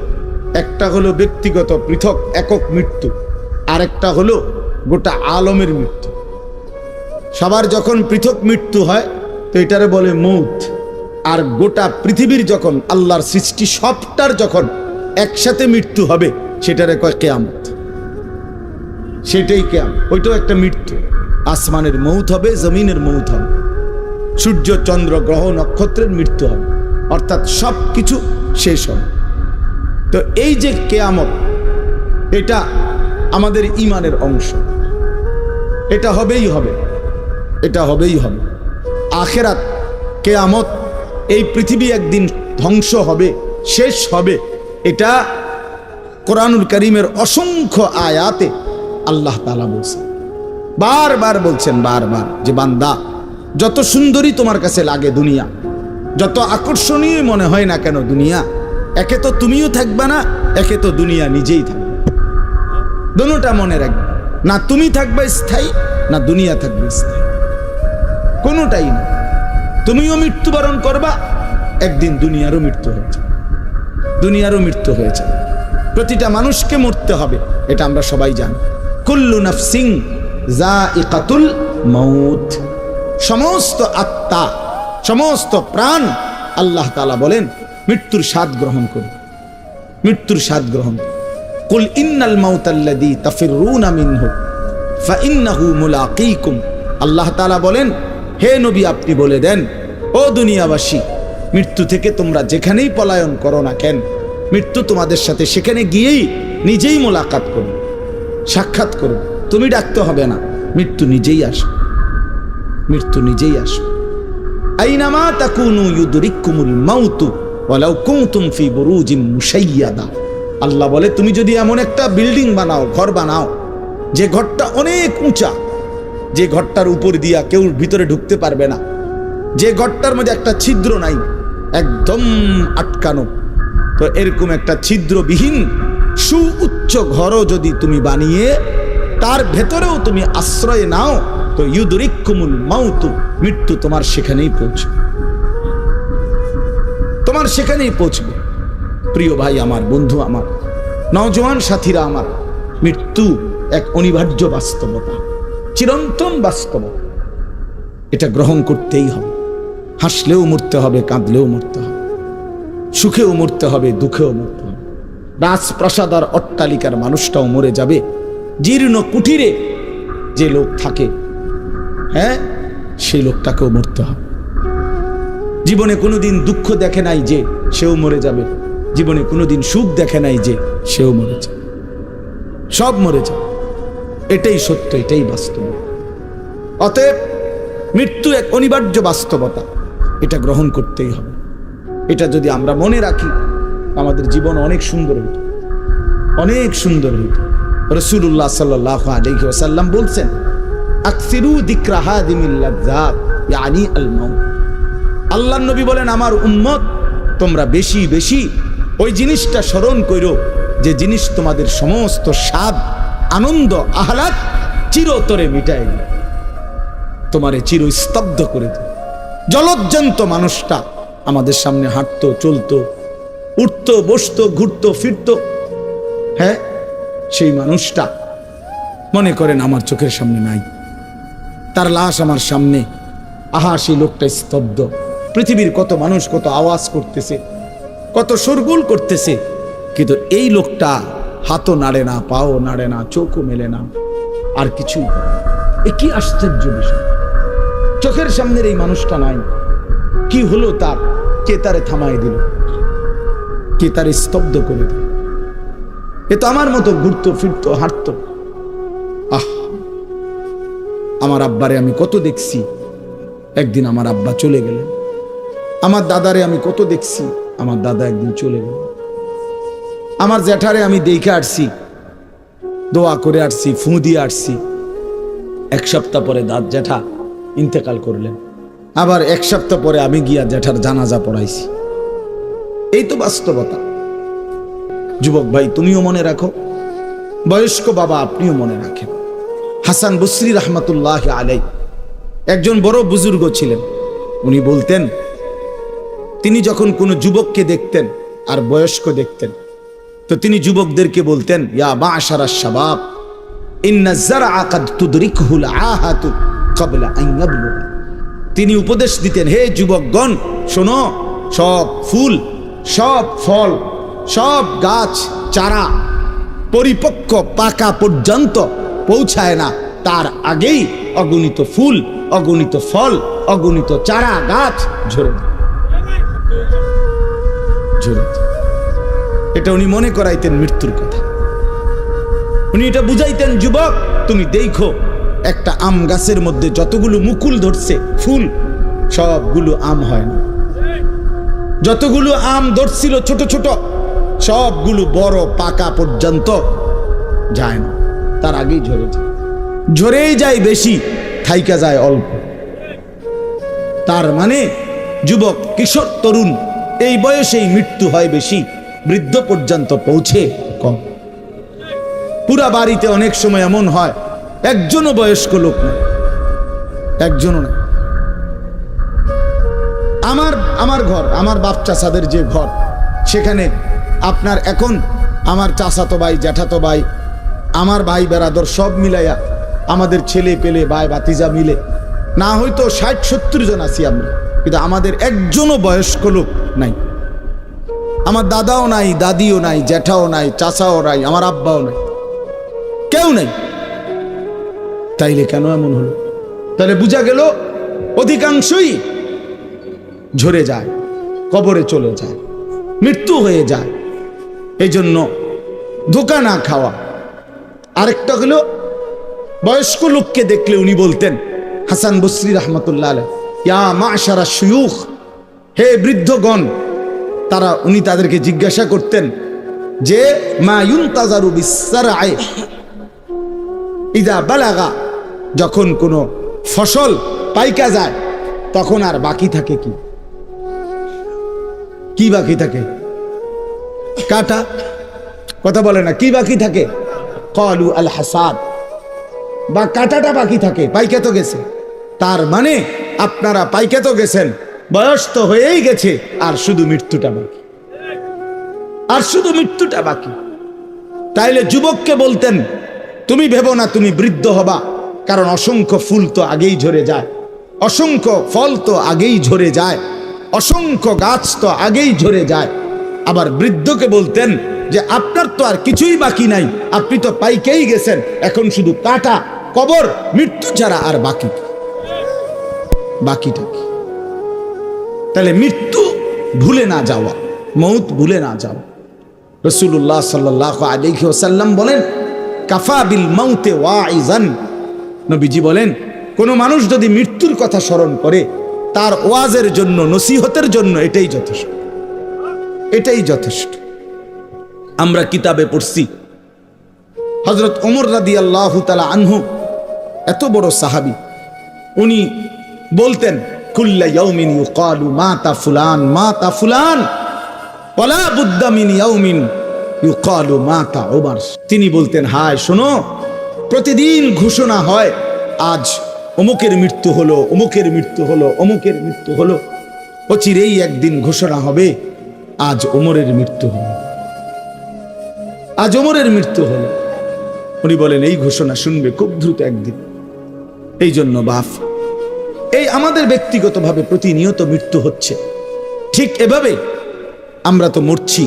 একটা হলো ব্যক্তিগত পৃথক একক মৃত্যু, আরেকটা হলো গোটা আলমের মৃত্যু। সবার যখন পৃথক মৃত্যু হয় তো এটারে বলে মৌত, আর গোটা পৃথিবীর যখন আল্লাহর সৃষ্টি সবটার যখন একসাথে মৃত্যু হবে সেটারে কয় কিয়ামত। সেটাই কিয়ামত, ওইটাও একটা মৃত্যু। আসমানের মৌত হবে, জমিনের মৌত হবে, সূর্য চন্দ্র গ্রহ নক্ষত্রের মৃত্যু হবে, অর্থাৎ সব কিছু শেষ হবে। তো এই যে কিয়ামত, এটা আমাদের ঈমানের অংশ, এটা হবেই হবে, এটা হবেই হবে। আখিরাত, কিয়ামত, এই পৃথিবী একদিন ধ্বংস হবে, শেষ হবে, এটা কোরআনুল কারীমের অসংখ্য আয়াতে আল্লাহ তাআলা বলছেন, বারবার বলছেন, বারবার, যে বান্দা যত সুন্দরী তোমার কাছে লাগে দুনিয়া, যত আকর্ষণীয় মনে হয় না কেন দুনিয়া, একে তো তুমিও থাকবে না, একে তো দুনিয়া নিজেই থাকবে। দুটোটা মনে রাখবে, না তুমি থাকবে স্থায়ী, না দুনিয়া থাকবে স্থায়ী, কোনোটাই না। তুমিও মৃত্যুবরণ করবা, একদিন দুনিয়ারও মৃত্যু হয়েছে, দুনিয়ারও মৃত্যু হয়েছে। প্রতিটা মানুষকে মরতে হবে, এটা আমরা সবাই জানি। কুল্লু নাফসিন যায়িকাতুল মাউত, সমস্ত আত্মা, সমস্ত প্রাণ, আল্লাহ তাআলা বলেন মৃত্যুর স্বাদ গ্রহণ করুন, মৃত্যুর স্বাদ গ্রহণ। কুল ইন্নাল মাউতাল্লাযী তাফিররুনা মিনহু ফাইন্নাহু মুলাকীকুম, আল্লাহ তাআলা বলেন হে নবী আপনি বলে দেন, ও দুনিয়াবাসী, মৃত্যু থেকে তোমরা যেখানেই পলায়ন করো না কেন, মৃত্যু তোমাদের সাথে সেখানে গিয়েই নিজেই মোলাকাত করবে, সাক্ষাৎ করবে। তুমি ডাকতে হবে না, মৃত্যু নিজেই আসবে, মৃত্যু নিজেই আসবে। আইনামা তাকুনু ইউদরিকুমুল মাউতু ওয়ালাউ কুনতুম ফি বুরুজিম মুশাইয়াদা, আল্লাহ বলে তুমি যদি এমন একটা বিল্ডিং বানাও, ঘর বানাও, যে ঘরটা অনেক উঁচা, যে ঘরটার উপর দিয়া কেউ ভিতরে ঢুকতে পারবে না, যে ঘরটার মধ্যে একটা ছিদ্র নাই, একদম আটকানো, তো এরকম একটা ছিদ্রবিহীন সুউচ্চ ঘরও যদি তুমি বানিয়ে তার ভেতরেও তুমি আশ্রয় নাও, তো ইউদরিকুমুল মাউতু, মৃত্যু তোমার সেখানেই পৌঁছবে, তোমার সেখানেই পৌঁছবে। প্রিয় ভাই আমার, বন্ধু আমার, নওজোয়ান সাথীরা আমার, মৃত্যু এক অনিবার্য বাস্তবতা, চিরন্তন বাস্তবতা, এটা গ্রহণ করতেই হবে। হাসলেও মরতে হবে, কাঁদলেও মরতে হবে, সুখেও মরতে হবে, দুঃখেও মরতে হবে। রাজপ্রাসাদ আর অট্টালিকার মানুষটাও মরে যাবে, জীর্ণ কুটিরে যে লোক থাকে, হ্যাঁ, সেই লোকটাকেও মরতে হবে। জীবনে কোনোদিন দুঃখ দেখে নাই যে, সেও মরে যাবে। জীবনে কোনোদিন সুখ দেখে নাই যে, সেও মরে যাবে, সব মরে যাবে। এটাই সত্য, এটাই বাস্তব। অতএব মৃত্যু এক অনিবার্য বাস্তবতা, এটা গ্রহণ করতেই হবে। এটা যদি আমরা মনে রাখি, আমাদের জীবন অনেক সুন্দর হইত, অনেক সুন্দর হইত। রাসূলুল্লাহ সাল্লাল্লাহু আলাইহি ওয়াসাল্লাম বলছেন, আকসিরু যিকরা হাদিমিল লাযযাত ইয়ানি আল মাউত। আল্লাহর নবী বলেন, আমার উম্মত তোমরা বেশি বেশি ওই জিনিসটা স্মরণ করো, যে জিনিস তোমাদের সমস্ত স্বাদ, আনন্দ, আহ্লাদ চিরতরে মিটায় দিবে, তোমারে চিরস্তব্ধ করে দেবে। জলজ্জান্ত মানুষটা আমাদের সামনে হাঁটতো, চলতো, উঠতো, বসতো, ঘুরতো, ফিরতো, হ্যাঁ, সেই মানুষটা মনে করেন আমার চোখের সামনে নাই, তার লাশ আমার সামনে, আহা সেই লোকটা স্তব্ধ। পৃথিবীর কত মানুষ কত আওয়াজ করতেছে, কত শোরগোল করতেছে, কিন্তু এই লোকটা হাতও নাড়ে না, পাও নাড়ে না, চোখও মেলে না, আর কিছুই। এ কি আশ্চর্য বিষয়, চোখের সামনের এই মানুষটা নাই, কি হলো তার? কে তারে থামাই দিল? কে তারে স্তব্ধ করে দিল? এ তো আমার মতো ঘুরতো, ফিরতো, হাঁটতো। আহ, আমার আব্বারে আমি কত দেখছি, একদিন আমার আব্বা চলে গেলেন। আমার দাদারে আমি কত দেখছি, আমার দাদা একদিন চলে গেল। আমার জ্যাঠারে আমি দেখে আসছি, দোয়া করে আসছি, ফু দিয়ে আসছি। এক সপ্তাহ পরে জ্যাঠা ইন্তেকাল করলেন, আবার এক সপ্তাহ পরে আমি গিয়া জ্যাঠার জানাজা পড়াইছি। এই তো বাস্তবতা। যুবক ভাই, তুমিও মনে রাখো, বয়স্ক বাবা আপনিও মনে রাখেন। হাসান বসরি রহমতুল্লাহ আলাই একজন বড় বুজুর্গ ছিলেন। উনি বলতেন, তিনি যখন কোনো যুবককে দেখতেন আর বয়স্ক দেখতেন, তো তিনি যুবকদেরকে বলতেন, ইয়া মা'শারাশ শাবাব ইন্না যারআ কাদ তুদরিকুহুল আহাতু ক্বাবলা আন ইয়াবলুগা। তিনি উপদেশ দিতেন, হে যুবকগণ শোনো, সব ফুল, সব ফল, সব গাছ চারা পরিপক্ক পাকা পর্যন্ত পৌঁছায় না, তার আগেই অগণিত ফুল, অগণিত ফল, অগণিত চারা গাছ ঝরে ঝরে। এটা উনি মনে করাইতেন মৃত্যুর কথা। উনি এটা বুঝাইতেন, যুবক তুমি দেখো, একটা আম গাছের মধ্যে যতগুলো মুকুল ধরছে ফুল, সবগুলো আম হয় না। যতগুলো আম ধরছিল ছোট ছোট, সবগুলো বড় পাকা পর্যন্ত যায় না, তার আগেই ঝরে যায়। ঝরেই যায় বেশি, থাইকা যায় অল্প। তার মানে যুবক, কিশোর, তরুণ, এই বয়সেই মৃত্যু হয় বেশি, বৃদ্ধ পর্যন্ত পৌঁছে কম। পুরা বাড়িতে অনেক সময় এমন হয় একজনও বয়স্ক লোক না, একজনও না। আমার ঘর, আমার বাপ চাচাদের যে ঘর, সেখানে আপনার এখন আমার চাচাতো ভাই, জ্যাঠাতো ভাই, আমার ভাই বেরাদর সব মিলাইয়া আমাদের ছেলে পেলে ভাই ভাতিজা মিলে না হয়তো 60-70 জন আছি আমরা, কিন্তু আমাদের একজনও বয়স্ক লোক নাই। আমার দাদাও নাই, দাদিও নাই, জ্যাঠাও নাই, চাচাও নাই, আমার আব্বাও নাই, কেউ নাই। তাইলে কেন এমন হলো? তাহলে বোঝা গেল অধিকাংশই ঝরে যায়, কবরে চলে যায়, মৃত্যু হয়ে যায়। এই জন্য ধোঁকা না খাওয়া। আরেকটা হলো, বয়স্ক লোককে দেখলে উনি বলতেন, হাসান বসরি রহমতুল্লাহ আলাইহি, ইয়া মাশারা শুয়ুখ, হে বৃদ্ধগণ। উনি তাদেরকে জিজ্ঞাসা করতেন যে মা ইউনতাজারু বিসসারআ ইযা বালাগা, যখন কোনো ফসল পাইকা যায় তখন আর বাকি থাকে কি? কি বাকি থাকে? কাটা। কথা বলে না, কি বাকি থাকে? ক্বালু আল হাসাদ, বা কাটাটা বাকি থাকে, পাইকা তো গেছে। তার মানে আপনারা পাইকা তো গেছেন, বয়স তো হয়েই গেছে, আর শুধু মৃত্যুটা বাকি, আর শুধু মৃত্যুটা বাকি। তাইলে যুবককে বলতেন, তুমি ভেবো না তুমি বৃদ্ধ হবা, কারণ অসংখ্য ফুল তো আগেই ঝরে যায়, অসংখ্য ফল তো আগেই ঝরে যায়, অসংখ্য গাছ তো আগেই ঝরে যায়। আবার বৃদ্ধকে বলতেন যে আপনার তো আর কিছুই বাকি নাই, আপনি তো পাইকেই গেছেন, এখন শুধু কাটা, কবর, মৃত্যু ছাড়া আর বাকিটা কি? তাহলে মৃত্যু ভুলে না যাওয়া, মউত ভুলে না যাওয়া। রাসূলুল্লাহ সাল্লাল্লাহু আলাইহি ওয়াসাল্লাম বলেন, কাফা বিল মাউতে ওয়াইজান, নবীজি বলেন, কোন মানুষ যদি মৃত্যুর কথা স্মরণ করে, তার ওয়াজের জন্য, নসিহতের জন্য এটাই যথেষ্ট, এটাই যথেষ্ট। আমরা কিতাবে পড়ছি, হযরত ওমর রাদিয়াল্লাহু তাআলা আনহু, এত বড় সাহাবী, উনি বলতেন, কুল্লা ইয়াউমিন ইউকালু মাতা ফুলান মাতা ফুলান ওয়ালা বুদ্দা মিন ইয়াউমিন ইউকালু মাতা ওমর। তিনি বলতেন, হায় শোনো, প্রতিদিন ঘোষণা হয় আজ অমুকের মৃত্যু হলো, অমুকের মৃত্যু হলো, অমুকের মৃত্যু হলো। অচিরেই একদিন ঘোষণা হবে আজ ওমরের মৃত্যু হলো, আজ ওমরের মৃত্যু হলো। উনি বলেন, এই ঘোষণা শুনবে খুব দ্রুত একদিন। এই জন্য বাপ, এই আমাদের ব্যক্তিগতভাবে প্রতিনিয়ত মৃত্যু হচ্ছে, ঠিক এভাবে আমরা তো মরছি,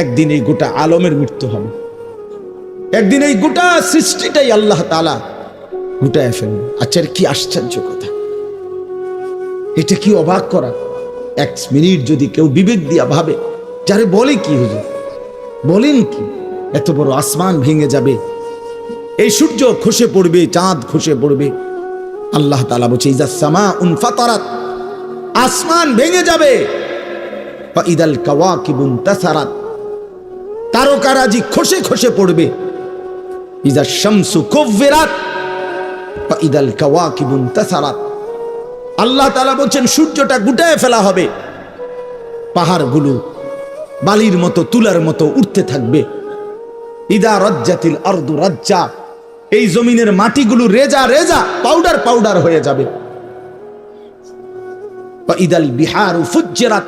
একদিন এই গোটা আলমের মৃত্যু হবে, একদিন এই গোটা সৃষ্টিটাই আল্লাহ তাআলা গুটায় ফেলবে। আচ্ছা, কি আশ্চর্য কথা, এটা কি অবাক করা। এক মিনিট যদি কেউ বিবেক দিয়া ভাবে, যারে বলে কি হুজুর, বলেন কি, এত বড় আসমান ভেঙে যাবে, এই সূর্য খসে পড়বে, চাঁদ খসে পড়বে। আল্লাহ তাআলা বলছে, ইযা সামাউন ফাতারাত, আসমান ভেঙে যাবে, ওয়া ইদাল কাওয়াকিবু ইনতাসারাত, তারকারাজি খসে খসে পড়বে, ইযা শামসু কুব্বিরাত ওয়া ইদাল কাওয়াকিবু ইনতাসারাত। আল্লাহ তাআলা বলছেন, সূর্যটা গুটায় ফেলা হবে, পাহাড়গুলো বালির মতো, তুলার মতো উঠতে থাকবে। ইদা রাজ্জাতিল আরদু রাজ্জা, এই জমিনের মাটিগুলো রেজা রেজা, পাউডার পাউডার হয়ে যাবে। ইদাল বিহারু ফুজ্জিরাত,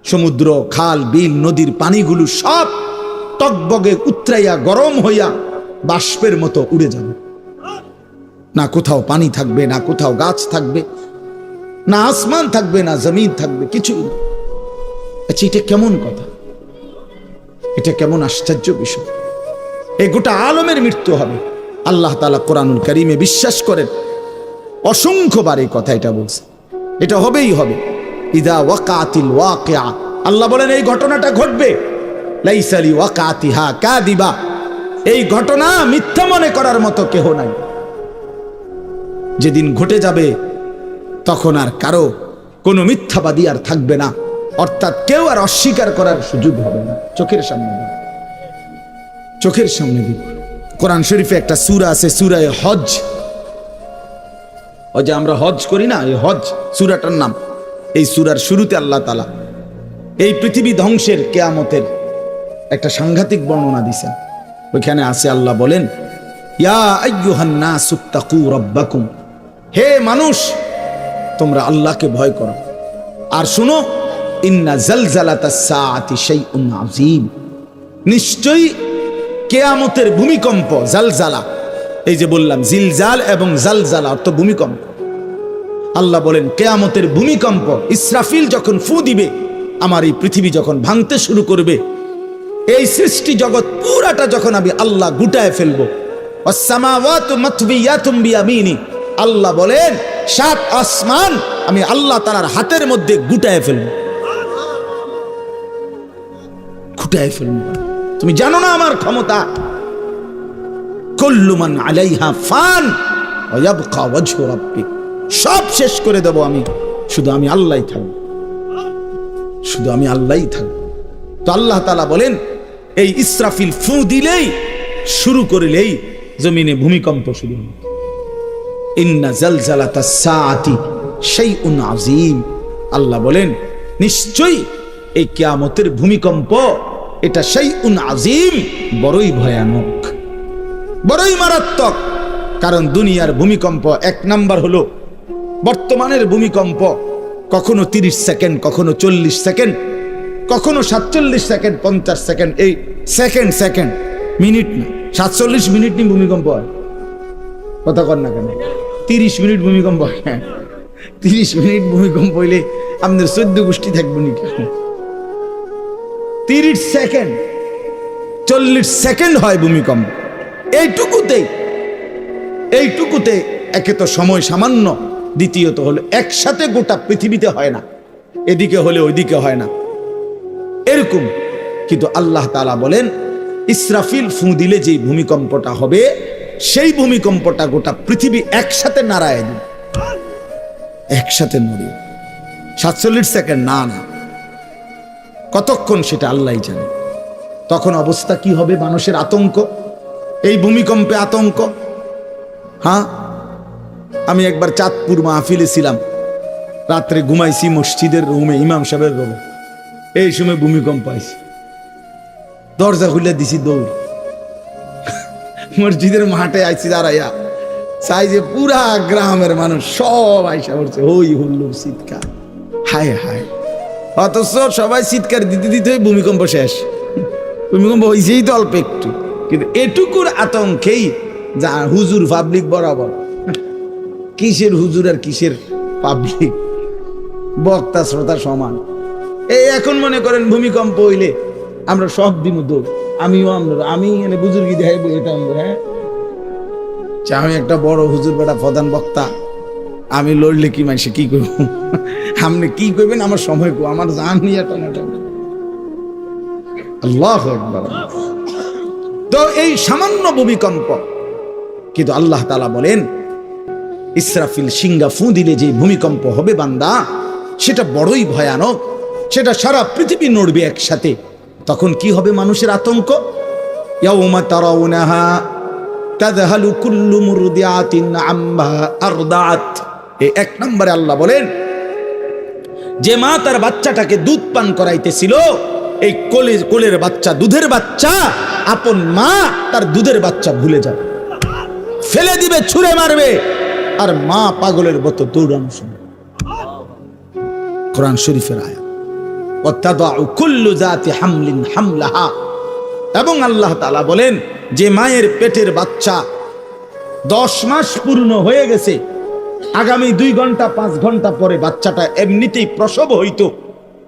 সমুদ্র, খাল, বিল, নদীর পানিগুলো সব টকবগে উতরাইয়া গরম হইয়া বাষ্পের মতো উড়ে যাবে। না কোথাও পানি থাকবে, না কোথাও গাছ থাকবে, না আসমান থাকবে, না জমিন থাকবে, কিছু। আচ্ছা, এটা কেমন কথা, এটা কেমন আশ্চর্য বিষয়। এই গোটা আলমের মৃত্যু হবে। আল্লাহ তাআলা কোরআনুল কারীমে বিশ্বাস করেন, অসংখ্যবার এই কথা এটা বলছে, এটা হবেই হবে। ইদা ওয়াকাতিল ওয়াকিআ, আল্লাহ বলেন এই ঘটনাটা ঘটবে। লাইসা লি ওয়াকাতিহা কাযিবা, এই ঘটনা মিথ্যা মনে করার মতো কেহ নাই। যেদিন ঘটে যাবে তখন আর কারো কোনো মিথ্যাবাদী আর থাকবে না, অর্থাৎ কেউ আর অস্বীকার করার সুযোগ হবে না। চোখের সামনে, চোখের সামনে দিন। কোরআন শরীফে একটা সূরা আছে, সূরা হজ। ওই যে আমরা হজ করি না, এই হজ সূরাটার নাম। এই সূরার শুরুতে আল্লাহ তাআলা এই পৃথিবী ধ্বংসের কিয়ামতের একটা সাংঘাতিক বর্ণনা দিয়েছেন। ওইখানে আছে আল্লাহ বলেন, ইয়া আইয়ুহান নাসুত্তাকু রাব্বাকুম, হে মানুষ তোমরা আল্লাহকে ভয় করো। আর শুনো, ইন্না জালজালাতাস সাআতি শাইউন আযীম, নিশ্চয়ই কিয়ামতের ভূমিকম্প, জালজালা, এই যে বললাম জিলজাল এবং জালজালা অর্থ ভূমিকম্প। আল্লাহ বলেন কিয়ামতের ভূমিকম্প, ইসরাফিল যখন ফু দিবে, আমার এই পৃথিবী যখন ভাঙতে শুরু করবে, এই সৃষ্টি জগৎ পুরাটা যখন আমি আল্লাহ গুটায় ফেলবো, ওয়াসসামাওয়াতু মাতবিয়াতুম বিয়ামিনি, আল্লাহ বলেন 7 আসমান আমি আল্লাহ তাআলার হাতের মধ্যে গুটায় ফেলবো, গুটায় ফেলবো। তুমি জানো না আমার ক্ষমতা? কুল্লু মান আলাইহা ফান ওয়া ইয়াবকা ওয়াজহু রাব্বিক, সব শেষ করে দেব আমি, শুধু আমি আল্লাহই থাকবো, শুধু আমি আল্লাহই থাকবো। তো আল্লাহ তাআলা বলেন এই ইসরাফিল ফু দিলেই, শুরু করলেই জমিনে ভূমিকম্প শুরু হবে। ইন্না জালজালাতাস সাআতি শাইউন আযীম, আল্লাহ বলেন নিশ্চয়ই এই কিয়ামতের ভূমিকম্প এটা শাইউন আযীম, বড়ই ভয়ানক, বড়ই মারাত্মক। কারণ দুনিয়ার ভূমিকম্প এক নাম্বার হলো বর্তমানের ভূমিকম্প কখনো 30 সেকেন্ড, কখনো 40 সেকেন্ড, কখনো 47 সেকেন্ড, 50 সেকেন্ড, এই সেকেন্ড সেকেন্ড, মিনিট না, 47 মিনিট নি ভূমিকম্প হয়। কথা কর না কেন? 30 মিনিট ভূমিকম্প হয়। 30 মিনিট ভূমিকম্প হইলে আমাদের 14 গোষ্ঠী থাকবো নি? 30 সেকেন্ড, 40 সেকেন্ড হয় ভূমিকম্প। এইটুকুতে একে তো সময় সামান্য, দ্বিতীয়ত হলো একসাথে গোটা পৃথিবীতে হয় না, এদিকে হলে ওইদিকে হয় না, এরকম। কিন্তু আল্লাহ তাআলা বলেন ইসরাফিল ফু দিলে যে ভূমিকম্পটা হবে, সেই ভূমিকম্পটা গোটা পৃথিবী একসাথে নাড়ায় দিবে, একসাথে নড়িয়ে। 47 সেকেন্ড না, কতক্ষণ সেটা আল্লাহই জানে। তখন অবস্থা কি হবে? মানুষের আতঙ্ক, এই ভূমিকম্পে আতঙ্ক। হ্যাঁ, আমি একবার চাঁদপুর মাহফিলে ছিলাম, রাত্রে ঘুমাইছি মসজিদের রুমে, ইমাম সাহেবের রুমে। এই সময় ভূমিকম্প আইছে, দরজা খুলে দিছি দৌড়, মসজিদের মাঠে আইছি দাঁড়াইয়া, চাই যে পুরা গ্রামের মানুষ সব আইসা পড়ছে, হই হুল্লোড়, চিৎকার, হায় হায়। অথচ সবাই চিৎকার দিতে দিতে ভূমিকম্প শেষ। ভূমিকম্প হয়েছেই তো অল্প একটু, কিন্তু এটুকুর আতঙ্কেই যা হুজুর পাবলিক বরাবর। কিসের হুজুর আর কিসের পাবলিক, বক্তা শ্রোতা সমান। এই এখন মনে করেন ভূমিকম্প হইলে আমরা সব দিন দৌড়, আমি এনে বুজুর্গি দেখাইবো, এটা হ্যাঁ, আমি একটা বড় হুজুর বেটা প্রধান বক্তা, আমি লড়লে কি মানুষে কি করব, আপনি কি করবেন আমার সময় কো, আমার জান নিয়ে টানাটানি। আল্লাহু আকবার। তো এই সামান্য ভূমিকম্প, কিন্তু আল্লাহ তাআলা বলেন ইসরাফিল সিংহা ফু দিলে যে ভূমিকম্প হবে বান্দা, সেটা বড়ই ভয়ানক, সেটা সারা পৃথিবী নড়বে একসাথে। তখন কি হবে মানুষের আতঙ্ক? ইয়াউমা তারাউনাহা তাযহালু কুল্লু মুরদিআতিন আম্মা আরদাআত। এই এক নম্বরে আল্লাহ বলেন যে মা তার বাচ্চাটাকে দুধ পান করাইতেছিল, এই কোলের বাচ্চা, দুধের বাচ্চা, আপন মা তার দুধের বাচ্চা ভুলে যাবে, ফেলে দিবে, ছুঁড়ে মারবে, আর মা পাগলের মতো দৌড়ানো শুনবে। কোরআন শরীফের আয়াত। ওয়াতাদাউ কুল্লু যাতি হামলিন হামলাহা। এবং আল্লাহ তাআলা বলেন যে মায়ের পেটের বাচ্চা 10 মাস পূর্ণ হয়ে গেছে, আগামী 2 ঘন্টা 5 ঘন্টা পরে বাচ্চাটা এমনিতেই প্রসব হইতো।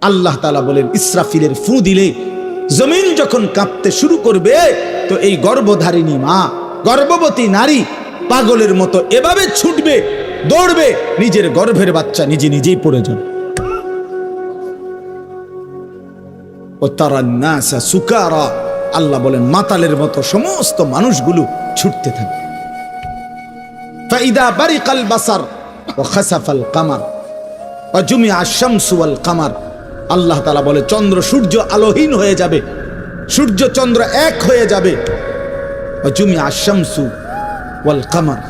আল্লাহ তাআলা বলেন ইসরাফিলের ফু দিলে জমিন যখন কাঁপতে শুরু করবে, তো এই গর্ভধারিণী মা, গর্ভবতী নারী পাগলের মতো এভাবে ছুটবে, দৌড়বে, নিজের গর্ভের বাচ্চা নিজেই পড়ে যাবে। ও তারান নাসা সুকারা, আল্লাহ বলেন মাতালের মতো সমস্ত মানুষগুলো ছুটতে থাকে। ফাইদা বারিকাল বাসার ওয়া খাসাফাল কামার ওয়া জুমিআ আশ-শামসু ওয়াল কামার। আল্লাহ তাআলা বলে চন্দ্র সূর্য আলোহীন হয়ে যাবে, সূর্য চন্দ্র এক হয়ে যাবে। ওয়া জুমিআ আশ-শামসু ওয়াল কামার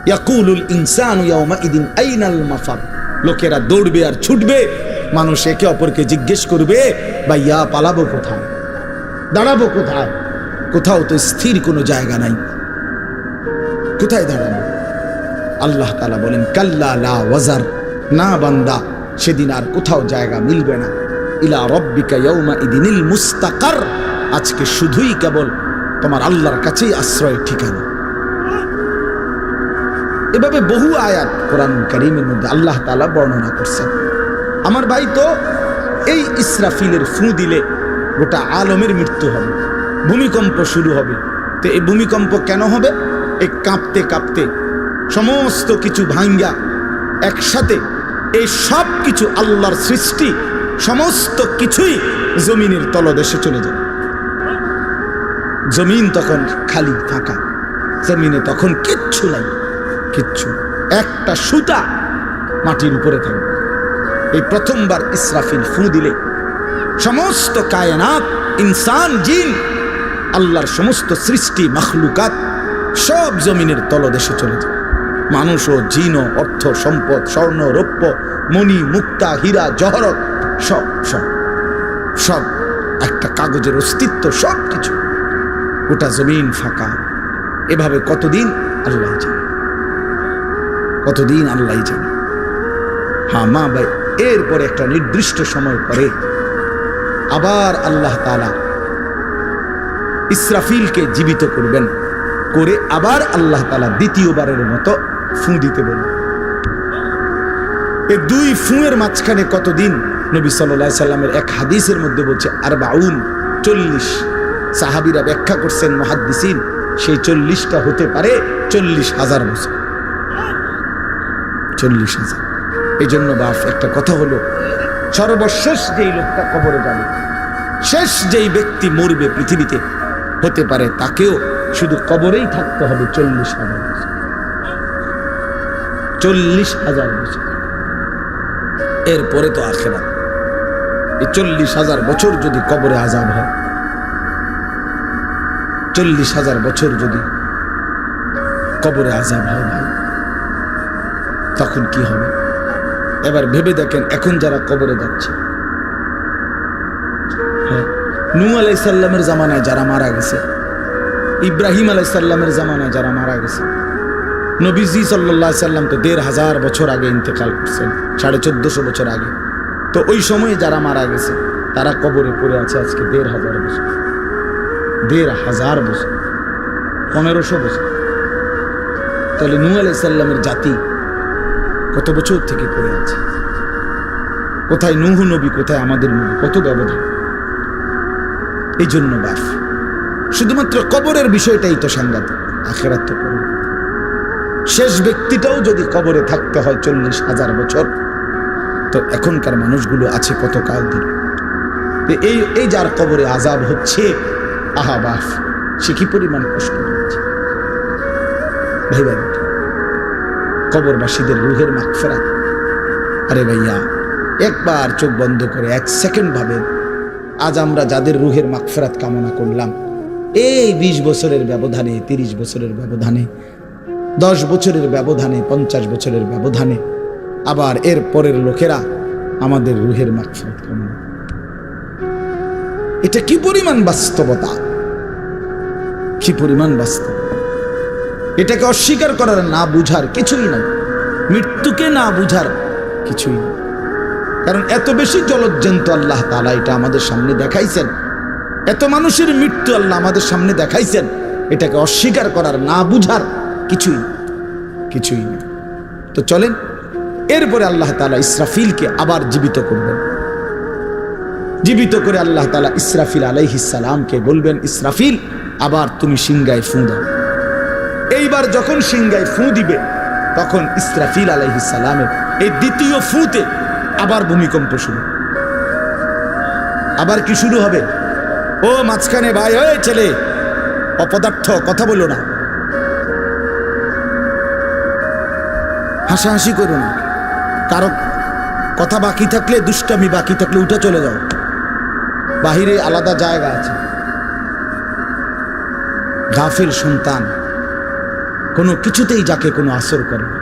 ইয়াকুলুল ইনসানু ইয়াওমাইদিন আইনাল মাফার। লোকেরা দৌড়বে আর ছুটবে, মানুষ একে অপরকে জিজ্ঞেস করবে ভাইয়া পালাবো কোথায়, দাঁড়াবো কোথায়? কোথাও তো স্থির কোনো জায়গা নাই, কোথায় দাঁড়াবো? আল্লাহ তাআলা বলেন কাল্লা লা ওয়াজার, না বান্দা, সেদিন আর কোথাও জায়গা মিলবে না। ইলা রাব্বিকা ইয়াউমা ইদিনিল মুস্তাকার, আজকে শুধুই কেবল তোমার আল্লাহর কাছেই আশ্রয় ঠিকানা। এভাবে বহু আয়াত কোরআন কারীমের মধ্যে আল্লাহ তাআলা বর্ণনা করছেন। আমার ভাই, তো এই ইসরাফিলের ফু দিলে গোটা আলমের মৃত্যু হবে, ভূমিকম্প শুরু হবে। তো এই ভূমিকম্প কেন হবে? এই কাঁপতে কাঁপতে সমস্ত কিছু ভাঙ্গা একসাথে এই সব কিছু আল্লাহর সৃষ্টি সমস্ত কিছুই জমিনের তলদেশে চলে যাবে। জমিন তখন খালি ফাঁকা, জমিনে তখন কিচ্ছু নাই, কিচ্ছু, একটা সুতা মাটির উপরে থাকবে। এই প্রথমবার ইসরাফিল ফু দিলে সমস্ত কায়নাত, ইনসান, জিন, আল্লাহর সমস্ত সৃষ্টি মাখলুকাত সব জমিনের তলদেশে চলে যায়। মানুষ ও জিন ও অর্থ সম্পদ, স্বর্ণ রৌপ্য, মণি মুক্তা, হীরা জহরত, সব সব সব একটা কাগজের অস্তিত্ব, সব কিছু, গোটা জমিন ফাঁকা। এভাবে কতদিন আল্লাহ জানে, কতদিন আল্লাহ জানে। হ্যাঁ মা ভাই, এরপরে একটা নির্দিষ্ট সময় পরে আবার আল্লাহ তাআলা ইসরাফিলকে জীবিত করবেন, করে আবার আল্লাহ তাআলা দ্বিতীয়বারের মতো ফু দিতে বলবেন। এই দুই ফুঁয়ের মাঝখানে কতদিন? নবী সাল্লাল্লাহু আলাইহি সাল্লামের এক হাদিসের মধ্যে বলছে 40 সাহাবীরা ব্যাখ্যা করছেন মুহাদ্দিসিন, সেই 40টা হতে পারে 40,000 বছর, 40,000। এই জন্য বাপ একটা কথা হলো, সর্বশেষ যেই লোকটা কবরে যাবে, শেষ যেই ব্যক্তি মরবে পৃথিবীতে, হতে পারে তাকেও শুধু কবরেই থাকতে হবে 40,000 বছর, 40,000 বছর। এরপরে তো আখিরাত। এই 40,000 বছর যদি কবরে আযাব হয়, 40,000 বছর যদি কবরে আযাব হয় ভাই, তখন কি হবে? এবার ভেবে দেখেন, এখন যারা কবরে যাচ্ছে, হ্যাঁ, নূহ আলাইহিস সালামের জামানায় যারা মারা গেছে, ইব্রাহিম আলাইহিস সালামের জামানায় যারা মারা গেছে, নবীজি সাল্লাল্লাহু আলাইহি সাল্লাম তো 1,500 বছর আগে ইন্তেকাল করছেন, 1450 বছর আগে। তো ওই সময়ে যারা মারা গেছে তারা কবরে পড়ে আছে আজকে 1,500 বছর, 1,500 বছর, 1500 বছর। তাহলে নূহ আলাইহিস সালামের জাতি কত বছর থেকে পড়ে আছে? কোথায় নূহ নবী, কোথায় আমাদের নবী? কত ব্যবধান! এই জন্য বাস শুধুমাত্র কবরের বিষয়টাই তো সাংঘাতিক, আখিরাত তো পরে। শেষ ব্যক্তিটাও যদি কবরে থাকতে হয় 40,000 বছর, তো এখনকার মানুষগুলো আছে কত কাল ধরে। এই যার কবরে আযাব হচ্ছে, আহা বাস, সে কি পরিমাণ কষ্ট হচ্ছে ভাই ভাই। কবরবাসীদের রুহের মাগফিরাত, আরে ভাইয়া একবার চোখ বন্ধ করে 1 সেকেন্ড ভাবেন, আজ আমরা যাদের রুহের মাগফিরাত কামনা করলাম, এই 20 বছরের ব্যবধানে, 30 বছরের ব্যবধানে, 10 বছরের ব্যবধানে, 50 বছরের ব্যবধানে আবার এর পরের লোকেরা আমাদের রুহের মাগফিরাত কামনা। এটা কি পরিমাণ বাস্তবতা, কি পরিমাণ বাস্তব! এটাকে অস্বীকার করার, না বুঝার কিছুই নাই, মৃত্যুকে না বুঝার কিছুই নেই। কারণ এত বেশি জলজ্জন্ত আল্লাহ তাআলা এটা আমাদের সামনে দেখাইছেন, এত মানুষের মৃত্যু আল্লাহ আমাদের সামনে দেখাইছেন, এটাকে অস্বীকার করার, না বুঝার কিছুই কিছুই নেই। তো চলেন, এরপরে আল্লাহ তাআলা ইসরাফিলকে আবার জীবিত করবেন। জীবিত করে আল্লাহ তাআলা ইসরাফিল আলাইহিস সালামকে বলবেন, ইসরাফিল আবার তুমি সিংহায় ফু দাও। এইবার যখন সিংহায় ফু দিবে, তখন ইসরাফিল আলাইহিস সালামের এই দ্বিতীয় ফুতে আবার ভূমিকম্প শুরু। আবার কি শুরু হবে? ও মাঝখানে ভাই, ওই ছেলে অপদার্থ, কথা বলো না, হাসাহাসি করো না, কারো কথা বাকি থাকলে, দুষ্টামি বাকি থাকলে উঠে চলে যাও, বাহিরে আলাদা জায়গা আছে। গাফিল সন্তান কোনো কিছুতেই যাকে কোনো আসর করে না।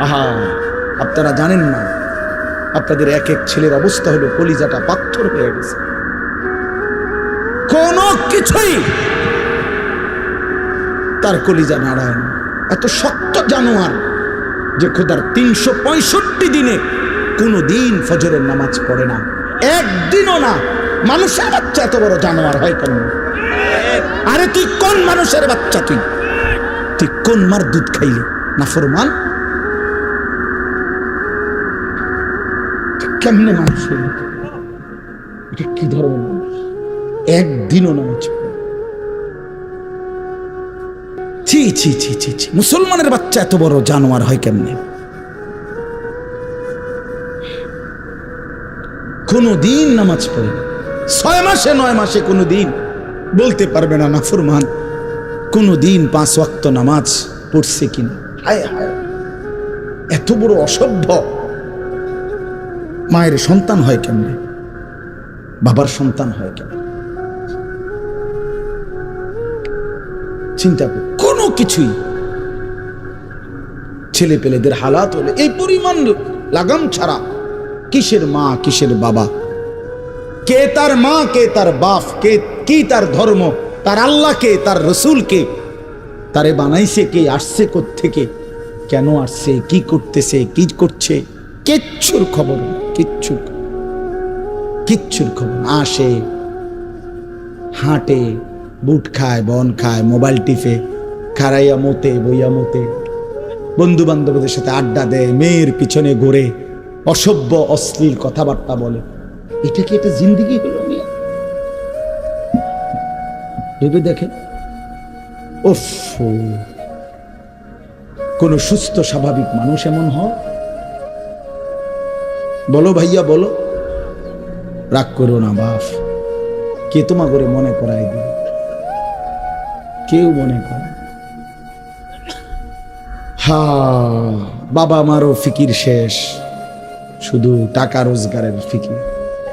আহা, আপনারা জানেন না আপনাদের এক এক ছেলের অবস্থা হলো কলিজাটা পাথর হয়ে গেছে। কোনো কিছুই তার কলিজা নাড়ায় না। এত শক্ত জানোয়ার যে খোদার 365 দিনে কোনো দিন ফজরের নামাজ পড়ে না, একদিনও না। মানুষের বাচ্চা এত বড় জানোয়ার হয় কেন? আরে তুই কোন মানুষের বাচ্চা? তুই কোন মার দুধ খাইলি? নাফরমান। কেমনে মানুষ হইল? এটা কি ধরনের মানুষ? একদিনও নামাজ পড়ে। ছি ছি ছি ছি ছি, মুসলমানের বাচ্চা এত বড় জানোয়ার হয় কেমনে? কোনো দিন নামাজ পড়ে 6 মাসে 9 মাসে কোনো দিন বলতে পারবে না নাফরমান কোনো দিন 5 ওয়াক্ত নামাজ পড়ছে কিনা। হায় হায়, এত বড় অসভ্য। মায়ের সন্তান হয় কেমনে? বাবার সন্তান হয় কেমনে? চিন্তা কর। কোনো কিছুই ছেলে পেলেদের হালাত হলে এই পরিমাণ লাগাম ছাড়া কিসের মা কিসের বাবা, কে তার মা কে তার বাপ, কে কি তার ধর্ম, তার আল্লাহ কে, তার রসুল কে, তারে বানাইছে কে, আসছে কোত্থেকে, কেন আসছে, কি করতেছে, কি করছে, কিচ্ছুর খবর না। কিচ্ছুর খবর না। আসে, হাঁটে, বুট খায়, বন খায়, মোবাইল টিপে, খারাইয়া মতে, বইয়া মতে, বন্ধু বান্ধবদের সাথে আড্ডা দেয়, মেয়ের পিছনে ঘুরে, অসভ্য অশ্লীল কথাবার্তা বলে। এটা কি একটা জিন্দেগি হলো? ভেবে দেখেন। উফ, কোন সুস্থ স্বাভাবিক মানুষ এমন হয়? বলো ভাইয়া, বলো। রাগ করো না বাপ, কে তোমা করে মনে করাই দিবে? কেউ মনে করে। হা, বাবা মারও ফিকির শেষ, শুধু টাকা রোজগারের ফিকির।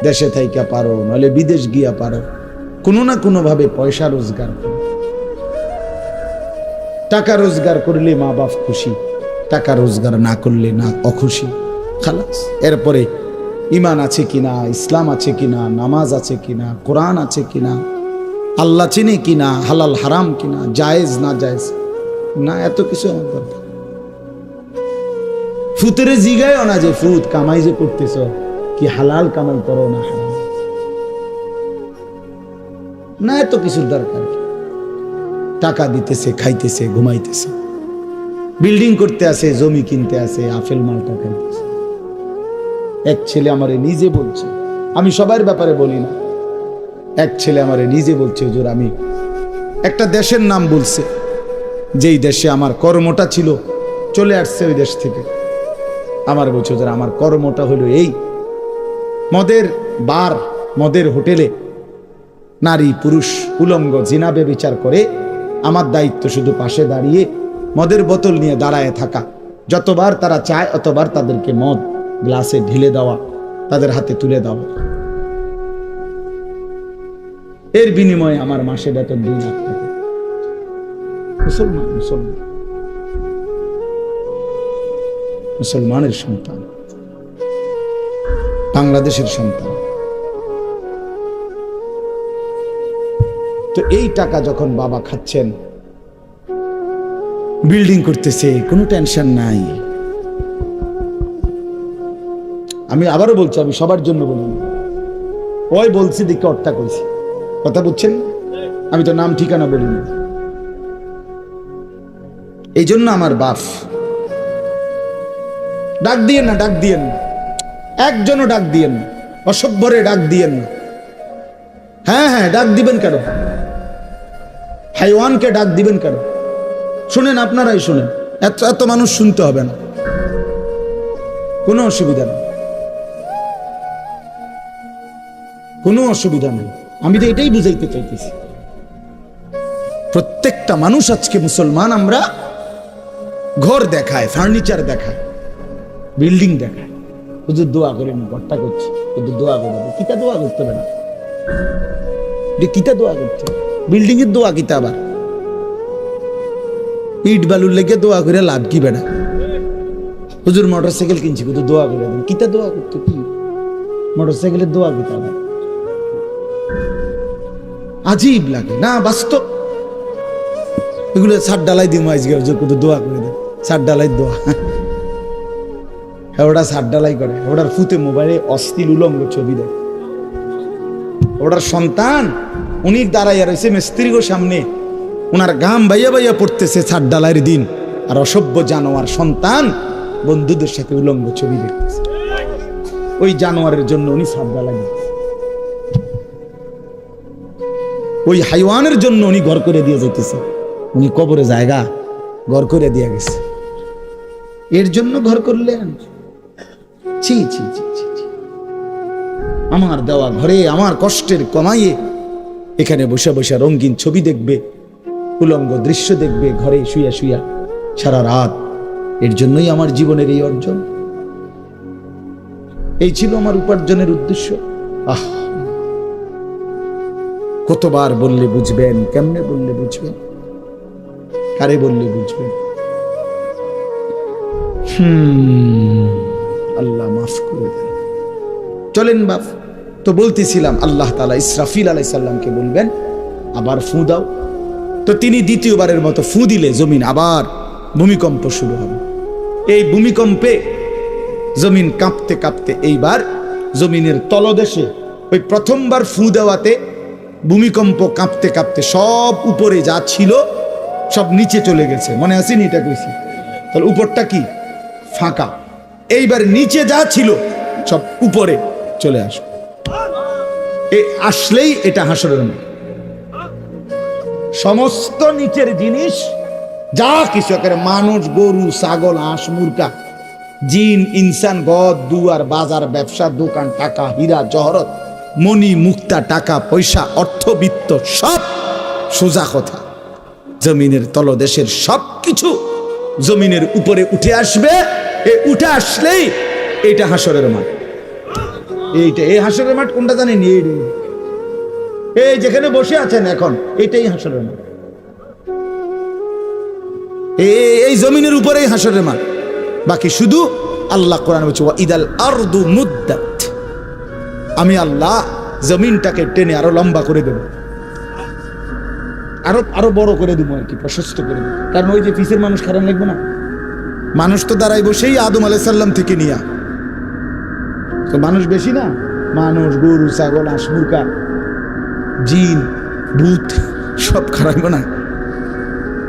দেশে থাইকা পারো, নাহলে বিদেশ গিয়া পারো, কোনো না কোনো ভাবে পয়সা রোজগার করো। টাকা রোজগার করলে মা বাপ খুশি, টাকা রোজগার না করলে না অখুশি। খালাস। এরপরে ইমান আছে কিনা, ইসলাম আছে কিনা, নামাজ আছে কিনা, কোরআন আছে কিনা, আল্লাহ চিনে কিনা, হালাল হারাম কিনা, জায়েজ না জায়েজ না, এত কিছু আমার দরকার। ফুতেরে জিগায়ও না যে ফুত কামাই যে করতেছ, কি হালাল কামাই করো না হারাম না, এত কিছুর দরকার। টাকা দিতেছে, খাইতেছে, ঘুমাইতেছে, বিল্ডিং করতে আসে, জমি কিনতে আসে, আপেল মালটা খাইতেছে। এক ছেলে আমারে নিজে বলছে, আমি সবার ব্যাপারে বলি না, এক ছেলে আমারে নিজে বলছে, হুজুর আমি একটা দেশের নাম বলছে, যেই দেশে আমার কর্মটা ছিল, চলে আসছে ওই দেশ থেকে। আমার বলছে, হুজুর আমার কর্মটা হলো এই, মদের বার, মদের হোটেলে নারী পুরুষ উলঙ্গ জিনাবে বিচার করে, আমার দায়িত্ব শুধু পাশে দাঁড়িয়ে মদের বোতল নিয়ে দাঁড়ায় থাকা, যতবার তারা চায় অতবার তাদেরকে মদ গ্লাসে ঢেলে দেওয়া, তাদের হাতে তুলে দেওয়া। এর বিনিময়ে আমার মাসে বেতন 2 লাখ টাকা। মুসলমানের সন্তান, বাংলাদেশের সন্তান। তো এই টাকা যখন বাবা খাচ্ছেন, বিল্ডিং করতেছে, কোনো টেনশন নাই। আমি আবারও বলছি, আমি সবার জন্য বলি, ওই বলছি দেখে অর্থা কইছি, কথা বুঝছেন? আমি তো নাম ঠিকানা বলিনি। এই জন্য আমার বাপ, ডাক দিয়েন না, ডাক দিয়েন না, একজনও ডাক দিয়েন না, অসভ্যরে ডাক দিয়েন না। হ্যাঁ হ্যাঁ, ডাক দিবেন কেন? হাইওয়ানকে ডাক দিবেন কেন? শুনেন, আপনারাই শুনেন, এত মানুষ শুনতে হবে না, কোনো অসুবিধা নেই, কোনো অসুবিধা নেই। আমি তো এটাই বুঝাইতে চাইতেছি, প্রত্যেকটা মানুষ আজকে মুসলমান, আমরা ঘর দেখায়, ফার্নিচার দেখায়, বিল্ডিং দেখায়। হুজুর দোয়া করেন, ঘরটা করছি, হুজুর দোয়া করবে। কিতা দোয়া করতে হবে না, কিতা দোয়া করতে, বিল্ডিং এর দোয়া কিতা? আবার ইট বালুর লেগে দোয়া করে লাভ কি বেড়া? হুজুর মোটরসাইকেল কিনছি, কিন্তু দোয়া করে দেন। কিতা দোয়া করতো? কি মোটরসাইকেলের দোয়া কিতা? আজীব লাগে না? বাস্তব এগুলো ছাদ ডালাই দিই আজকে, কত দোয়া করে দেয়, ছাদ ডালাই দোয়া। ওটা ছাদ ডালাই করে, ওটার ফুতে মোবাইলে অস্থির উলঙ্গ ছবি দেয়। ওটার সন্তান উনি দাঁড়াইয়া রয়েছে মিস্ত্রির সামনে, ওনার গাম বাইয়া বাইয়া পড়তেছে ছাদ ডালাইয়ের দিন, আর অসভ্য জানোয়ার সন্তান বন্ধুদের সাথে উলঙ্গ ছবি দেখতেছে। ওই জানোয়ারের জন্য উনি ছাদ ডালাই, ওই হাইওয়ানের জন্য উনি ঘর করে দিয়ে যেতেছে। উনি কবরে জায়গা ঘর করে দিয়ে গেছে, এর জন্য ঘর করলেন? ছি ছি ছি ছি। আমার দেওয়া ঘরে আমার কষ্টের কমাইয়ে এখানে বসে বসে রঙিন ছবি দেখবে, উলঙ্গ দৃশ্য দেখবে ঘরে শুয়া শুয়া সারা রাত। এর জন্যই আমার জীবনের এই অর্জন, এই ছিল আমার উপার্জনের উদ্দেশ্য। আহ, কতবার বললে বুঝবেন? কেমনে বললে বুঝবেন? কারে বললে বুঝবেন? আল্লাহ মাফ করে দেন। চলেন বাপ, তো বলতেছিলাম আল্লাহ তাআলা ইসরাফিল আলাইহিস সালামকে বলবেন আবার ফু দাও। তো তিনি দ্বিতীয়বারের মতো ফু দিলে জমিন আবার ভূমিকম্প শুরু হবে। এই ভূমিকম্পে জমিন কাঁপতে কাঁপতে এইবার জমিনের তলদেশে ওই প্রথমবার ফু দেওয়াতে ভূমিকম্প কাঁপতে কাঁপতে সব উপরে যা ছিল সব নিচে চলে গেছে। মনে আসেনি? এটা কইছি। তাহলে উপরটা কি? ফাঁকা। এইবার নিচে যা ছিল সব উপরে চলে আসবে। এই আসলেই এটা হাসরের মাঠ। সমস্ত নিচের জিনিস যা কিছু একেবারে মানুষ, গরু, ছাগল, হাঁস, মুরগা, জিন, ইনসান, ঘর দুয়ার, বাজার, ব্যবসা, দোকান, টাকা, হীরা জহরত, মণি মুক্তা, টাকা পয়সা, অর্থবিত্ত, সব সোজা কথা জমিনের তলদেশের সব কিছু জমিনের উপরে উঠে আসবে। উঠে আসলেই এটা হাসরের মাঠ। এইটা এই হাসরের মাঠ কোনটা জানেন? এই যেখানে বসে আছেন এখন, এটাই হাসরের মাঠ। এই জমিনের উপরেই হাসরের মাঠ। বাকি শুধু আল্লাহ কোরআন বলছে ওয়াইদাল আরদু মুদ্দাত, আমি আল্লাহ জমিনটাকে টেনে আরো লম্বা করে দেব, আরো বড় করে দেবো, আর কি প্রশস্ত করে দেবো। কারণ ওই যে পিসের মানুষ খারাপ লাগবে না? মানুষ তো দাঁড়াই বসেই আদম আলাইহিস সালাম থেকে নিয়া, তো মানুষ বেশি না? মানুষ, গরু, ছাগল, হাঁস, মুরগা, জিন, ভূত সব খারাপ না?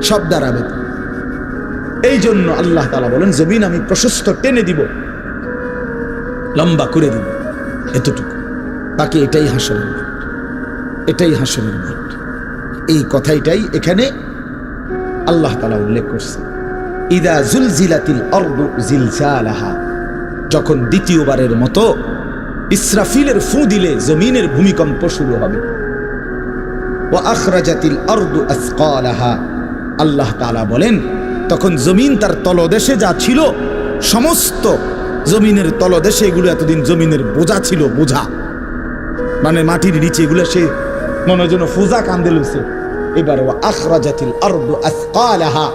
সব দাঁড়াবে। এই জন্য আল্লাহ তাআলা বলেন জমিন আমি প্রশস্ত টেনে দিব, লম্বা করে দিব, এতটুকু। বাকি এটাই হাসরের মাঠ, এটাই হাসরের মাঠ। এই কথাটাই এখানে আল্লাহ তাআলা উল্লেখ করছে। ইদা জুলজিলাতিল আরদু জিলজালাহা, যখন দ্বিতীয়বারের মতো ইসরাফিলের ফু দিলে জমিনের ভূমিকম্প শুরু হবে। ওয়া আখরাজাতিল আরদু আসকালাহা, আল্লাহ তাআলা বলেন তখন জমিন তার তলদেশে যা ছিল সমস্ত জমিনের তলদেশে, এগুলো এতদিন জমিনের বোঝা ছিল, বোঝা মানে মাটির নিচে, এগুলো সে মনে যেন ফোজা কান্দে লইছে। এবার ওয়া আখরাজাতিল আরদু আসকালাহা,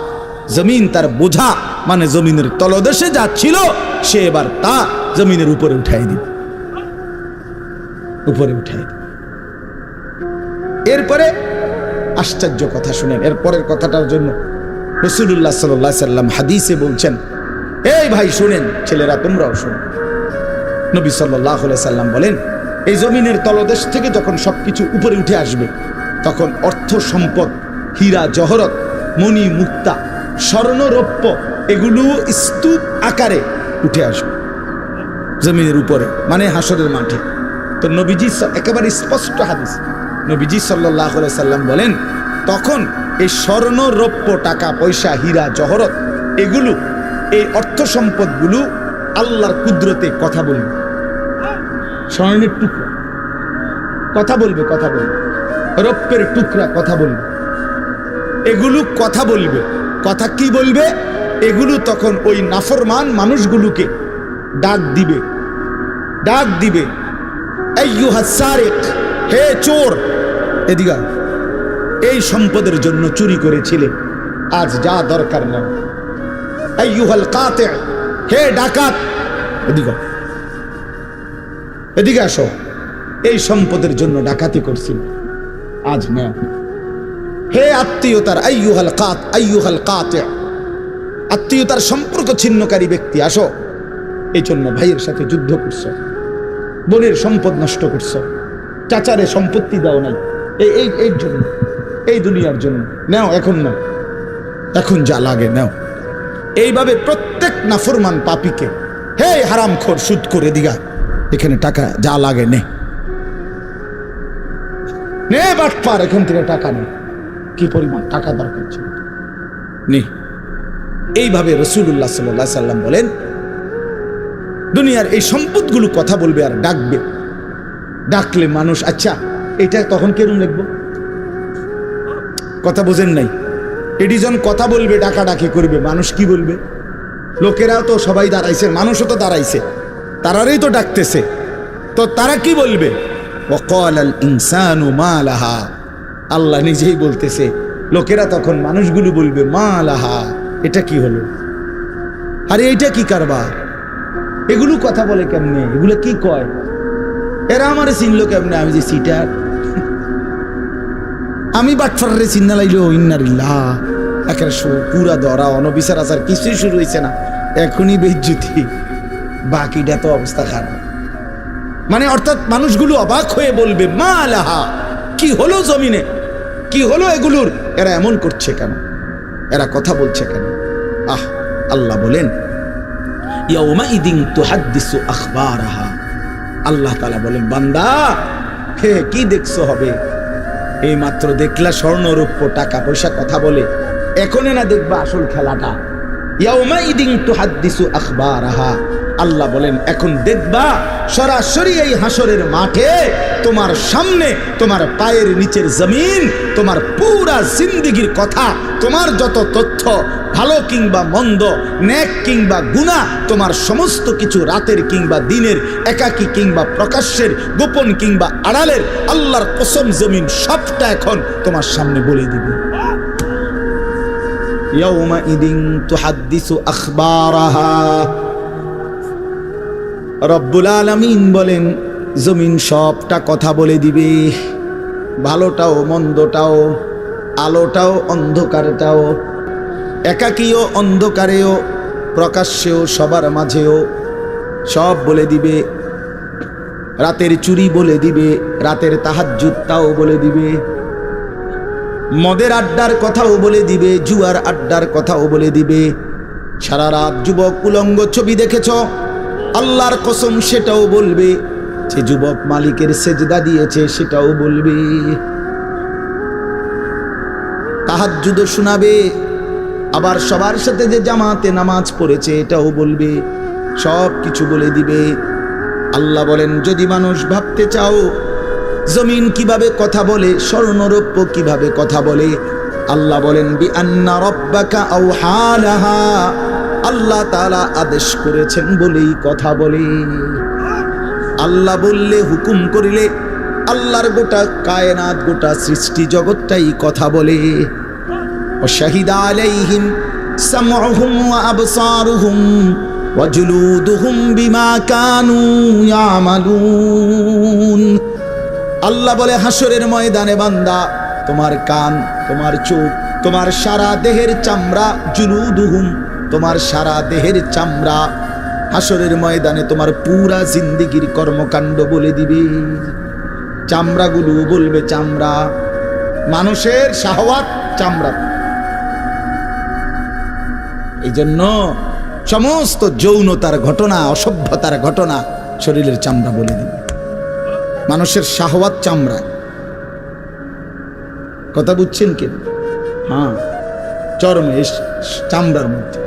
জমিন তার বোঝা মানে জমিনের তলদেশে যা ছিল সে এবার তা জমিনের উপরে উঠাই দিবে, উপরে উঠাই দিবে। এরপরে আশ্চর্য কথা শুনেন, এরপরের কথাটার জন্য রাসূলুল্লাহ সাল্লাল্লাহু আলাইহি সাল্লাম হাদিসে বলছেন, এই ভাই শুনেন, ছেলেরা তোমরাও শোনো। নবী সাল্লাল্লাহু আলাইহি সাল্লাম বলেন এই জমিনের তলদেশ থেকে যখন সবকিছু উপরে উঠে আসবে তখন অর্থ সম্পদ, হীরা জহরত, মণি মুক্তা, স্বর্ণ রৌপ্য এগুলো স্তূপ আকারে উঠে আসবে জমিনের উপরে, মানে হাসরের মাঠে। তো নবীজি একেবারে স্পষ্ট হাদিস, নবীজি সাল্লাল্লাহু আলাইহি সাল্লাম বলেন তখন এই স্বর্ণ রৌপ্য, টাকা পয়সা, হীরা জহরত এগুলো, এই অর্থ সম্পদগুলো আল্লাহর কুদরতে কথা বলবে। স্বর্ণের টুকরা কথা বলবে, কথা বলবে, রৌপ্যের টুকরা কথা বলবে, এগুলো কথা বলবে। কথা কি বলবে? এগুলো তখন ওই নাফরমান মানুষগুলোকে ডাক দিবে, ডাক দিবে, আইয়ুহাস সারিক, হে চোর এদিকে, এই সম্পদের জন্য চুরি করেছিলে, আজ যা দরকার নাও। আইয়ুহাল কাতি', হে ডাকাত, এদিকে এদিকে আসো, এই সম্পদের জন্য ডাকাতি করছি, আজ নেও। হে আত্মীয়তার আইয়ুহাল কাতি, আত্মীয়তার সম্পর্ক ছিন্নকারী ব্যক্তি, আসো। এই জন্য ভাইয়ের সাথে যুদ্ধ করছো, বোনের সম্পদ নষ্ট করছো, চাচারে সম্পত্তি দাও নাই, এই জন্য, এই দুনিয়ার জন্য নাও, এখন নাও, এখন যা লাগে নাও। এইভাবে প্রত্যেক নাফরমান পাপীকে, হে হারামখোর সুদ করে দিগা, এখানে টাকা যা লাগে নে, বাটপার, এখান থেকে টাকা নে, কি পরিমাণ টাকা দরকার ছিল নে। এইভাবে রাসূলুল্লাহ সাল্লাল্লাহু আলাইহি সাল্লাম বলেন, দুনিয়ার এই সম্পদগুলো কথা বলবে আর ডাকবে, ডাকলে মানুষ, আচ্ছা এটা তখন কেরম লিখবো, কথা বোঝেন নাই, এটি যখন কথা বলবে, ডাকাডাকি করবে, মানুষ কি বলবে? লোকেরাও তো সবাই দাঁড়াইছে, মানুষও তো দাঁড়াইছে, তারারই তো ডাকতেছে, তো তারা কি বলবে? ওয়াকালাল ইনসানু মা লাহা, আল্লাহ নিজেই বলতেছে, লোকেরা তখন, মানুষগুলো বলবে, মা লাহা, এটা কি হলো, আরে এইটা কি কারবার, এগুলো কথা বলে কেমনে, এগুলো কি কয়, এরা আমারে চিনলো কেমনে, আমি যে সিটার, আমি বাটফারে চিন্না লাইলো, ইন্নারিল্লাহ, একেবারে পুরা ধরা, অনবিচার আচার কিছুই শুরু হয়েছে না, এখনই বেজ্জুতি, বাকিটা তো অবস্থা খারাপ। মানে অর্থাৎ মানুষগুলো অবাক হয়ে বলবে, মা লাহা, কি হলো জমিনে, কি হলো এগুলোর, এরা এমন করছে কেন, এরা কথা বলছে কেন? আল্লাহ বলেন, ইয়াউমাইদিন তুহাদ্দিসু আখবারাহা, আল্লাহ তাআলা বলেন, বান্দা হে কি দেখছো হবে, এই মাত্র দেখলা স্বর্ণ রূপ্য টাকা পয়সা কথা বলে, এখনে না দেখবা আসল খেলাটা। ইয়াউমাইদিন তুহাদ্দিসু আখবারাহা, আল্লাহ বলেন এখন দেখবা সরাসরি এই হাসরের মাঠে তোমার সামনে, তোমার পায়ের নিচের জমিন, তোমার পুরা জিন্দেগীর কথা, তোমার যত তথ্য, ভালো কিংবা মন্দ, নেক কিংবা গুনাহ, তোমার সমস্ত কিছু, রাতের কিংবা দিনের, একাকী কিংবা প্রকাশ্যের, গোপন কিংবা আড়ালের, আল্লাহর কসম জমিন সবটা এখন তোমার সামনে বলে দিবে। ইয়াউমাইদিন তুহাদ্দিসু আখবারাহা, রব্বুল আলামিন বলেন, জমিন সবটা কথা বলে দিবে, ভালোটাও মন্দটাও, আলোটাও অন্ধকারটাও, একাকীও অন্ধকারেও, প্রকাশ্যেও, সবার মাঝেও, সব বলে দিবে। রাতের চুরি বলে দিবে, রাতের তাহাজ্জুদ তাও বলে দিবে, মদের আড্ডার কথাও বলে দিবে, জুয়ার আড্ডার কথাও বলে দিবে। সারা রাত যুবক উলঙ্গ ছবি দেখেছ, আল্লাহর কসম সেটাও বলবে, যে যুবক মালিকের সেজদা দিয়েছে সেটাও বলবে, তাহাজ্জুদ শোনাবে, আবার সবার সাথে যে জামাতে নামাজ পড়েছে এটাও বলবে, সব কিছু বলে দিবে। আল্লাহ বলেন, যদি মানুষ ভাবতে চাও জমিন কিভাবে কথা বলে, স্বর্ণরৌপ্য কিভাবে কথা বলে, আল্লাহ বলেন, বিআন্না রাব্বাকা আওহা লাহা, আল্লাহ তাআলা আদেশ করেছেন বলেই কথা বলে। আল্লাহ বললে, হুকুম করিলে, আল্লাহর গোটা কায়নাত, গোটা সৃষ্টি জগৎটাই কথা বলে। ওয়াশাহিদা আলাইহিম সামউহুম ওয়া আবসারুহুম ওয়া জুলুদুহুম বিমা কানু ইয়ামালুন। আল্লাহ বলে, হাসরের ময়দানে বান্দা, তোমার কান, তোমার চোখ, তোমার সারা দেহের চামড়া, জুলুদুহুম, তোমার সারা দেহের চামড়া, হাসরের ময়দানে তোমার পুরা জিন্দেগীর কর্মকাণ্ড বলে দিবে। চামড়াগুলো বলবে, চামড়া, মানুষের শাহওয়াত চামড়া। এই জন্য সমস্ত যৌনতার ঘটনা, অসভ্যতার ঘটনা শরীরের চামড়া বলে দিবে। মানুষের শাহওয়াত চামড়ায়, কথা বুঝছেন কি? হ্যাঁ, চরমে চামড়ার মধ্যে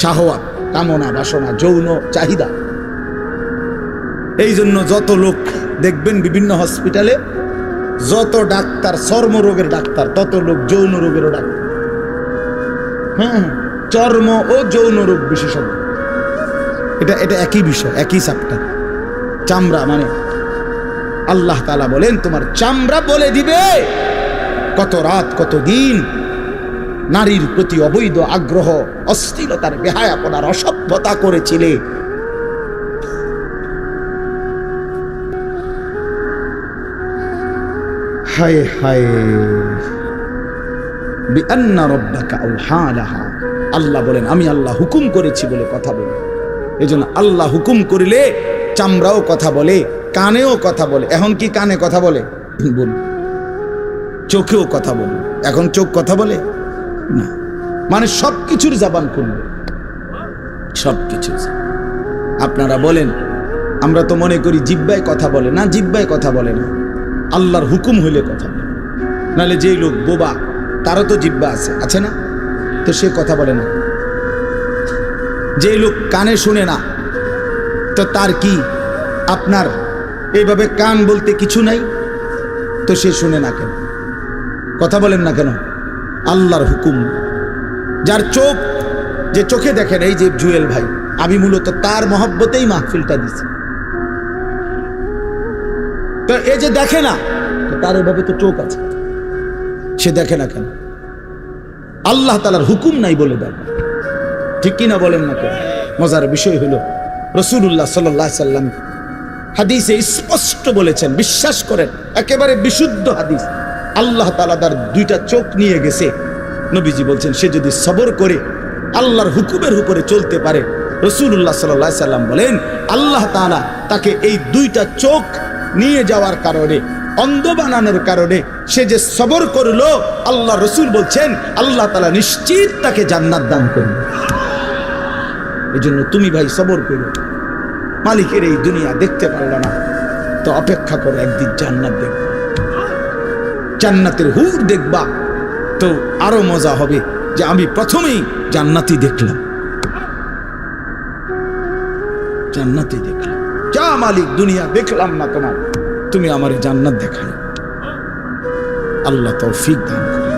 শাহওয়াত, কামনা, বাসনা, যৌন চাহিদা। এই জন্য যত লোক দেখবেন বিভিন্ন হসপিটালে, যত ডাক্তার চর্মরোগের ডাক্তার, তত লোক যৌন রোগেরও ডাক্তার। হ্যাঁ, চর্ম ও যৌন রোগ বিশেষজ্ঞ, এটা একই বিষয়, একই চ্যাপ্টার। চামড়া মানে আল্লাহ তাআলা বলেন, তোমার চামড়া বলে দিবে কত রাত, কত দিন নারীর প্রতি অবৈধ আগ্রহ, অশ্লীলতার বেহায়াপনার অসভ্যতা করেছিলে। হায় হায়, বিআন্না রাব্বাকা আওহা লাহা, আল্লাহ বলেন আমি আল্লাহ হুকুম করেছি বলে কথা বলে। এজন্য আল্লাহ হুকুম করিলে চামড়াও কথা বলে, কানেও কথা বলে। এখন কি কানে কথা বলে? বল। চোখেও কথা বলে। এখন চোখ কথা বলে না, মানে সবকিছুর জবান খুলবে, সবকিছু। আপনারা বলেন, আমরা তো মনে করি জিহ্বায় কথা বলে না, জিহ্বায় কথা বলে না, আল্লাহর হুকুম হইলে কথা বলে। নাহলে যে লোক বোবা তারও তো জিহ্বা আছে না, তো সে কথা বলে না। যে লোক কানে শুনে না, তো তার কি আপনার এইভাবে কান বলতে কিছু নাই, তো সে শুনে না কেন, কথা বলেন না কেন? আল্লাহর হুকুম। যার চোখ, যে চোখে দেখেন, এই যে জুয়েল ভাই, আমি মূলত তার মহব্বতেই মাহফিলটা দিছি। তো এই যে দেখে না, তো তার এভাবে তো চোখ আছে, সে দেখে না কেন? আল্লাহ তাআলার হুকুম নাই বলে দেখে, ঠিক কিনা বলেন না কেন? মজার বিষয় হলো রাসূলুল্লাহ সাল্লাল্লাহু আলাইহি সাল্লাম হাদিসে স্পষ্ট বলেছেন, বিশ্বাস করেন, একেবারে বিশুদ্ধ হাদিস। আল্লাহ তাআলা তার দুইটা চোখ নিয়ে গেছে। নবীজি বলছেন, সে যদি সবর করে আল্লাহর হুকুমের উপরে চলতে পারে, রাসূলুল্লাহ সাল্লাল্লাহু আলাইহি সাল্লাম বলেন, আল্লাহ তাআলা তাকে এই দুইটা চোখ নিয়ে যাওয়ার কারণে, অন্ধ বানানোর কারণে সে যে সবর করলো, আল্লাহ রসুল বলছেন আল্লাহ তাআলা নিশ্চিত তাকে জান্নাত দান করবে। এই জন্য তুমি ভাই সবর করো। মালিকের এই দুনিয়া দেখতে পারলো না, তো অপেক্ষা করো, একদিন জান্নাত দেখবা, জান্নাতের হুর দেখবা, তো আরো মজা হবে যে আমি প্রথমেই জান্নাতই দেখলাম, জান্নাতই দেখলাম। যা মালিক, দুনিয়া দেখলাম না তোমার, তুমি আমার জান্নাত দেখাই। আল্লাহ তৌফিক দান করুন।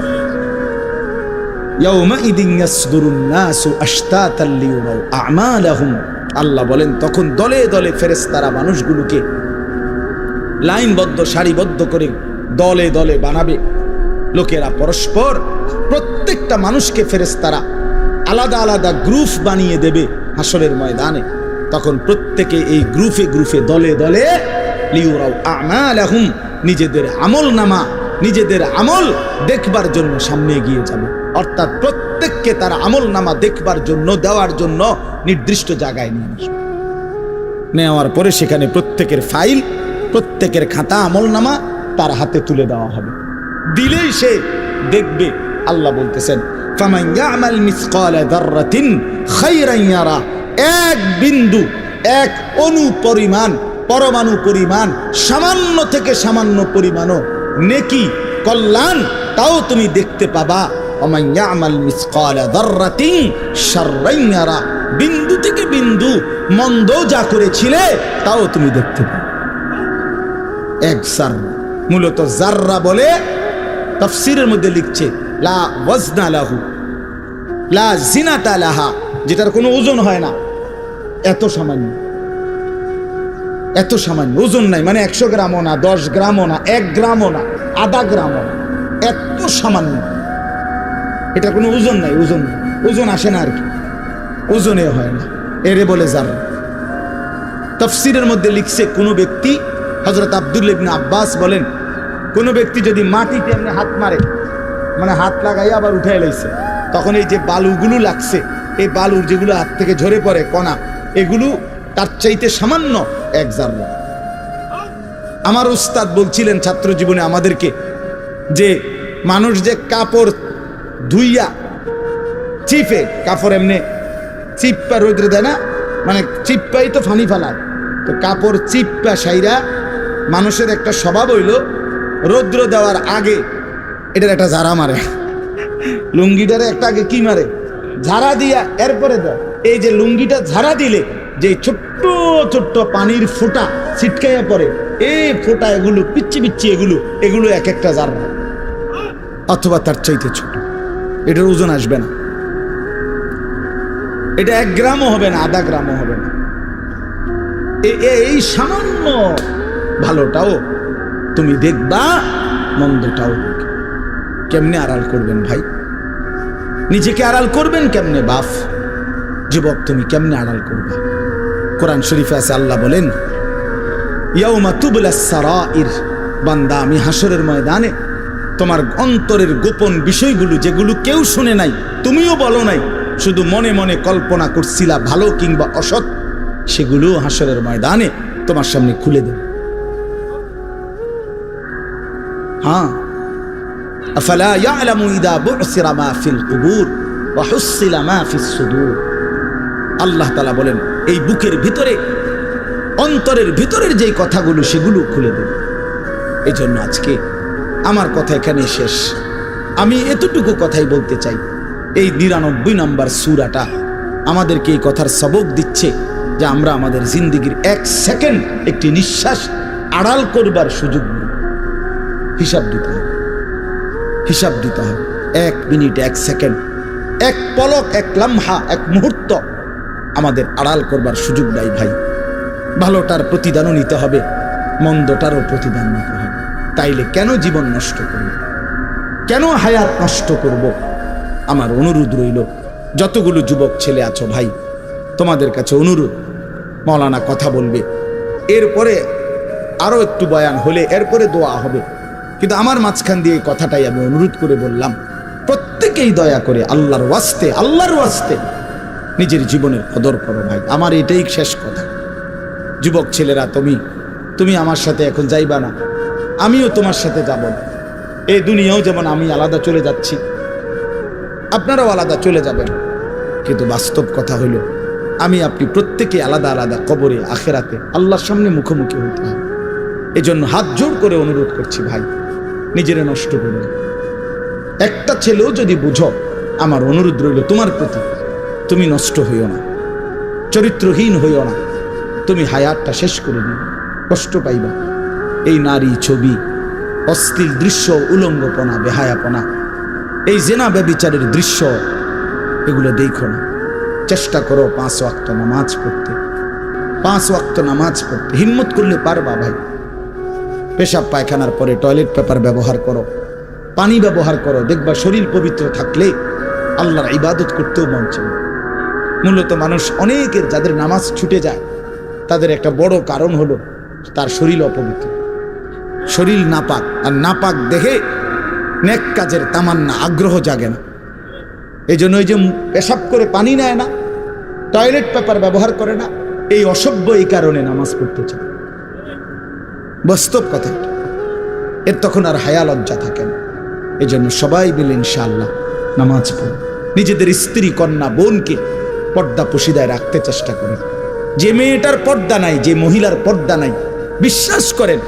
ইয়াউমাইদিন ইয়াসদুরুন নাসু আশতাতান লিয়ুরাউ আ'মালাহুম, আল্লাহ বলেন তখন দলে দলে ফেরেশতারা মানুষগুলোকে লাইনবদ্ধ, সারিবদ্ধ করে দলে দলে বানাবে। লোকেরা পরস্পর, প্রত্যেকটা মানুষকে ফেরেশতারা আলাদা আলাদা গ্রুপ বানিয়ে দেবে হাসরের ময়দানে। তখন প্রত্যেকে এই গ্রুপে গ্রুপে, দলে দলে লিয়ুরাউ আ'মালাহুম, নিজেদের আমল নামা, নিজেদের আমল দেখবার জন্য সামনে এগিয়ে যাবে। অর্থাৎ প্রত্যেককে তার আমল নামা দেখবার জন্য, দেওয়ার জন্য নির্দিষ্ট জায়গায় নিয়ে আসবে। নেওয়ার পরে সেখানে প্রত্যেকের ফাইল, প্রত্যেকের খাতা, আমল নামা তার হাতে তুলে দেওয়া হবে। দিলেই সে দেখবে। আল্লাহ বলতেছেন, ফামান ইয়ামাল মিসকালা যাররাতিন খায়রান ইয়ারা, এক বিন্দু, এক অণু পরিমাণ, পরমাণু পরিমাণ, সামান্য থেকে সামান্য পরিমাণও নেকি, কল্যাণ, তাও তুমি দেখতে পাবা। ওমান ইয়ামাল মিসকালা যাররাতিন শাররান ইয়ারা, বিন্দু থেকে বিন্দু মন্দ যা করেছিলে তাও তুমি দেখতে পাবে। এক জাররা, মূলত জাররা বলে তাফসীরের মধ্যে লিখছে লা ওয়াজনা লাহু লা জিনাতা লাহা, যেটার কোনো ওজন হয় না, এত সামান্য, এত সামান্য, ওজন নাই, মানে 100 গ্রামও না, 10 গ্রামও না, 1 গ্রামও না, আধা গ্রামও না, এত সামান্য। এটা কোনো ওজন নাই, ওজন আসে না আর কি, ওজনে হয় না, এরে বলে জাররা। তাফসীরের মধ্যে লিখছে, কোনো ব্যক্তি, হযরত আব্দুল্লাহ ইবনে আব্বাস বলেন, কোনো ব্যক্তি যদি মাটিতে এমনি হাত মারে, মানে হাত লাগাই আবার উঠাই লাইছে, তখন এই যে বালুগুলো লাগছে, এই বালুর যেগুলো হাত থেকে ঝরে পড়ে কণা, এগুলো তার চাইতে সামান্য 1 জাররা। আমার উস্তাদ বলছিলেন ছাত্র জীবনে আমাদেরকে, যে মানুষ যে কাপড় ধুইয়া চিপে, কাপড় এমনি চিপ্পা রোদ্রে দেয় না, মানে চিপ্পাই তো ফানি ফেলায়, তো কাপড় চিপ্পা সাইরা মানুষের একটা স্বভাব হইল রৌদ্র দেওয়ার আগে এটার একটা ঝাড়া মারে, লুঙ্গিটারে একটা আগে কি মারে, ঝাড়া দিয়া এরপরে দেয়। এই যে লুঙ্গিটা ঝাড়া দিলে যে ছোট্ট ছোট্ট পানির ফোঁটা ছিটকাইয়া পড়ে, এই ফোঁটা, এগুলো পিচ্ছি পিচ্ছি, এগুলো এক একটা জাররা, অথবা তার চাইতে ছোট। এটার ওজন আসবে না, এটা 1 গ্রামও হবে না, আধা গ্রামও হবে না। এই সামান্য ভালোটাও তুমি দেখবা, মন্দটাও দেখবে। কেমনে আড়াল করবেন ভাই? নিজেকে আড়াল করবেন কেমনে বাপ? যুবক তুমি কেমনে আড়াল করবা? কোরআন শরীফে আছে, আল্লাহ বলেন ইয়াউমা তুবলাস সারাইর, বান্দা আমি হাসরের ময়দানে তোমার অন্তরের গোপন বিষয়গুলো, যেগুলো কেউ শুনে নাই, তুমিও বলো নাই, শুধু মনে মনে কল্পনা করছিলা ভালো কিংবা অসৎ, সেগুলো হাসরের ময়দানে তোমার সামনে খুলে দেব। হ্যাঁ, আফালা ইয়ালামু ইযা বু'সিরা মা ফিল কুবুর ওয়া হুসিলা মা ফিস সুদূর। আল্লাহ তাআলা বলেন এই বুকের ভিতরে, অন্তরের ভিতরের যেই কথাগুলো, সেগুলো খুলে দেব। এই জন্য আজকে আমার কথা এখানে শেষ। আমি এতটুকু কথাই বলতে চাই, এই ৯৯ নম্বর সূরাটা আমাদেরকে এই কথার সবক দিচ্ছে যে আমরা আমাদের জিন্দেগির ১ সেকেন্ড, একটি নিঃশ্বাস আড়াল করবার সুযোগ নেই। হিসাব দিতে হবে, হিসাব দিতে হবে। ১ মিনিট, ১ সেকেন্ড, ১ পলক, ১ লাম্হা, ১ মুহূর্ত আমাদের আড়াল করবার সুযোগ নাই ভাই। ভালোটার প্রতিদানও নিতে হবে, মন্দটারও প্রতিদান নিতে হবে। তাইলে কেন জীবন নষ্ট করব? কেন হায়াত নষ্ট করব? আমার অনুরোধ রইল, যতগুলো যুবক ছেলে আছো ভাই, তোমাদের কাছে অনুরোধ, মৌলানা কথা বলবে, এরপরে আরো একটু বয়ান হলে এরপরে দোয়া হবে, কিন্তু আমার মাঝখান দিয়ে কথাটাই আমি অনুরোধ করে বললাম, প্রত্যেকেই দয়া করে আল্লাহর ওয়াস্তে, আল্লাহর ওয়াস্তে নিজের জীবনের কদর করো ভাই। আমার এটাই শেষ কথা। যুবক ছেলেরা, তুমি আমার সাথে এখন যাইবা না, আমিও তোমার সাথে যাব না। এই দুনিয়াও যেমন আমি আলাদা চলে যাচ্ছি, আপনারাও আলাদা চলে যাবেন, কিন্তু বাস্তব কথা হইল আমি আপনি প্রত্যেকে আলাদা আলাদা কবরে, আখেরাতে আল্লাহর সামনে মুখোমুখি হতে হবে। এজন্য হাত জোড় করে অনুরোধ করছি ভাই, নিজেরা নষ্ট করুন। একটা ছেলেও যদি বুঝো, আমার অনুরোধ রইল তোমার প্রতি, তুমি নষ্ট হইও না, চরিত্রহীন হইও না, তুমি হায়াতটা শেষ করে দিও, কষ্ট পাইবা। এই নারী ছবি, অশ্লীল দৃশ্য, উলঙ্গপনা, বেহায়াপনা, এই জেনা ব্যভিচারের দৃশ্য, এগুলো দেখো না। চেষ্টা করো 5 ওয়াক্ত নামাজ পড়তে, 5 ওয়াক্ত নামাজ পড়তে হিম্মত করলে পারবা ভাই। পেশাব পায়খানার পরে টয়লেট পেপার ব্যবহার করো, পানি ব্যবহার করো, দেখবা শরীর পবিত্র থাকলে আল্লাহর ইবাদত করতেও মন চায়। মূলত মানুষ অনেকের যাদের নামাজ ছুটে যায়, তাদের একটা বড় কারণ হলো তার শরীর অপবিত্র, শরীর নাপাক, আর নাপাক দেখে নেক কাজের তামান্না, আগ্রহ জাগে না। এই জন্য ওই যে পেশাব করে পানি নেয় না, টয়লেট পেপার ব্যবহার করে না, এই অসভ্য এই কারণে নামাজ পড়তে চায়। বাস্তব কথা, এর তখন আর হায়া লজ্জা থাকে না। এই জন্য সবাই মিলে ইনশাআল্লাহ নামাজ পড়ে নিজেদের স্ত্রী, কন্যা, বোনকে পর্দা পশিদায় রাখতে চেষ্টা করেন। যে মেয়েটার পর্দা নাই, যে মহিলার পর্দা নাই, বিশ্বাস করেন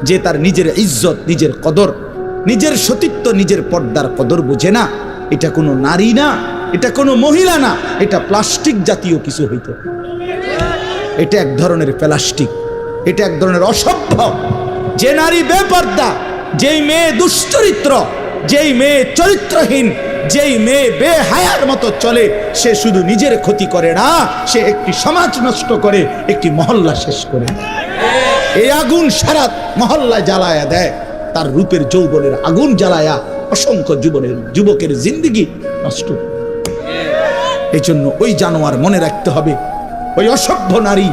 যে তার নিজের ইজ্জত, নিজের কদর, নিজের সতীত্ব, নিজের পর্দার কদর বুঝে না, এটা কোনো নারী না, এটা কোনো মহিলা না, এটা প্লাস্টিক জাতীয় কিছু হইতো। এটা এক ধরনের প্লাস্টিক, এটা এক ধরনের অসভ্য। যে নারী বেপর্দা, যেই মেয়ে দুশ্চরিত্র, যেই মেয়ে চরিত্রহীন, যেই মেয়ে বেহায়ার মতো চলে, সে শুধু নিজের ক্ষতি করে না, সে একটি সমাজ নষ্ট করে, একটি মহল্লা শেষ করে। এই আগুন সারা মহল্লা জ্বালায়া দেয়, তার রূপের যৌবনের আগুন জ্বালায়া অসংখ্য যুবকের জিন্দেগি নষ্ট। এই জন্য ওই জানোয়ার মনে রাখতে হবে, ওই অসভ্য নারী,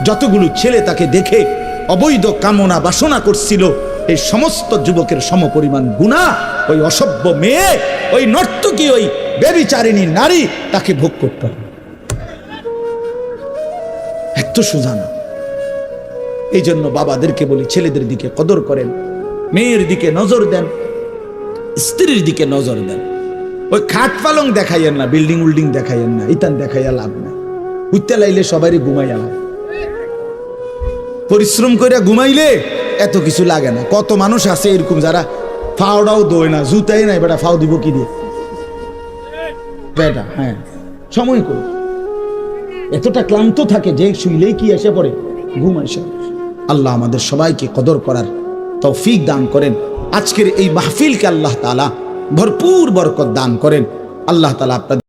যতগুলো ছেলে তাকে দেখে অবৈধ কামনা বাসনা করছিল, এই সমস্ত যুবকের সমপরিমাণ গুনাহ ওই অসভ্য মেয়ে, ওই নর্তকী, ওই ব্যভিচারিণী নারী তাকে ভোগ করতে হবে। এত সোজা না। এই জন্য বাবাদেরকে বলি, ছেলেদের দিকে কদর করেন, মেয়ের দিকে নজর দেন, স্ত্রীর দিকে নজর দেন। ওই খাট পালং দেখাইয়েন না, বিল্ডিং উল্ডিং দেখাইয়েন না, ইতান দেখাইয়া লাভ নাই। উঠতে লাইলে সবারই ঘুমাইয়া লাভ, পরিশ্রম করে ঘুমাইলে এত কিছু লাগে না। কত মানুষ আছে এরকম যারা ফাওড়াও দোয় না, জুতাই নাই, বেটা ফাও দিব কি দিয়ে বেটা। হ্যাঁ, সময় করে এতটা ক্লান্ত থাকে যে শুইলেই কি এসে পড়ে ঘুম এসে। আল্লাহ আমাদের সবাইকে কদর করার তৌফিক দান করেন। আজকের এই মাহফিলকে আল্লাহ তাআলা ভরপুর বরকত দান করেন। আল্লাহ তাআলা আপনাদের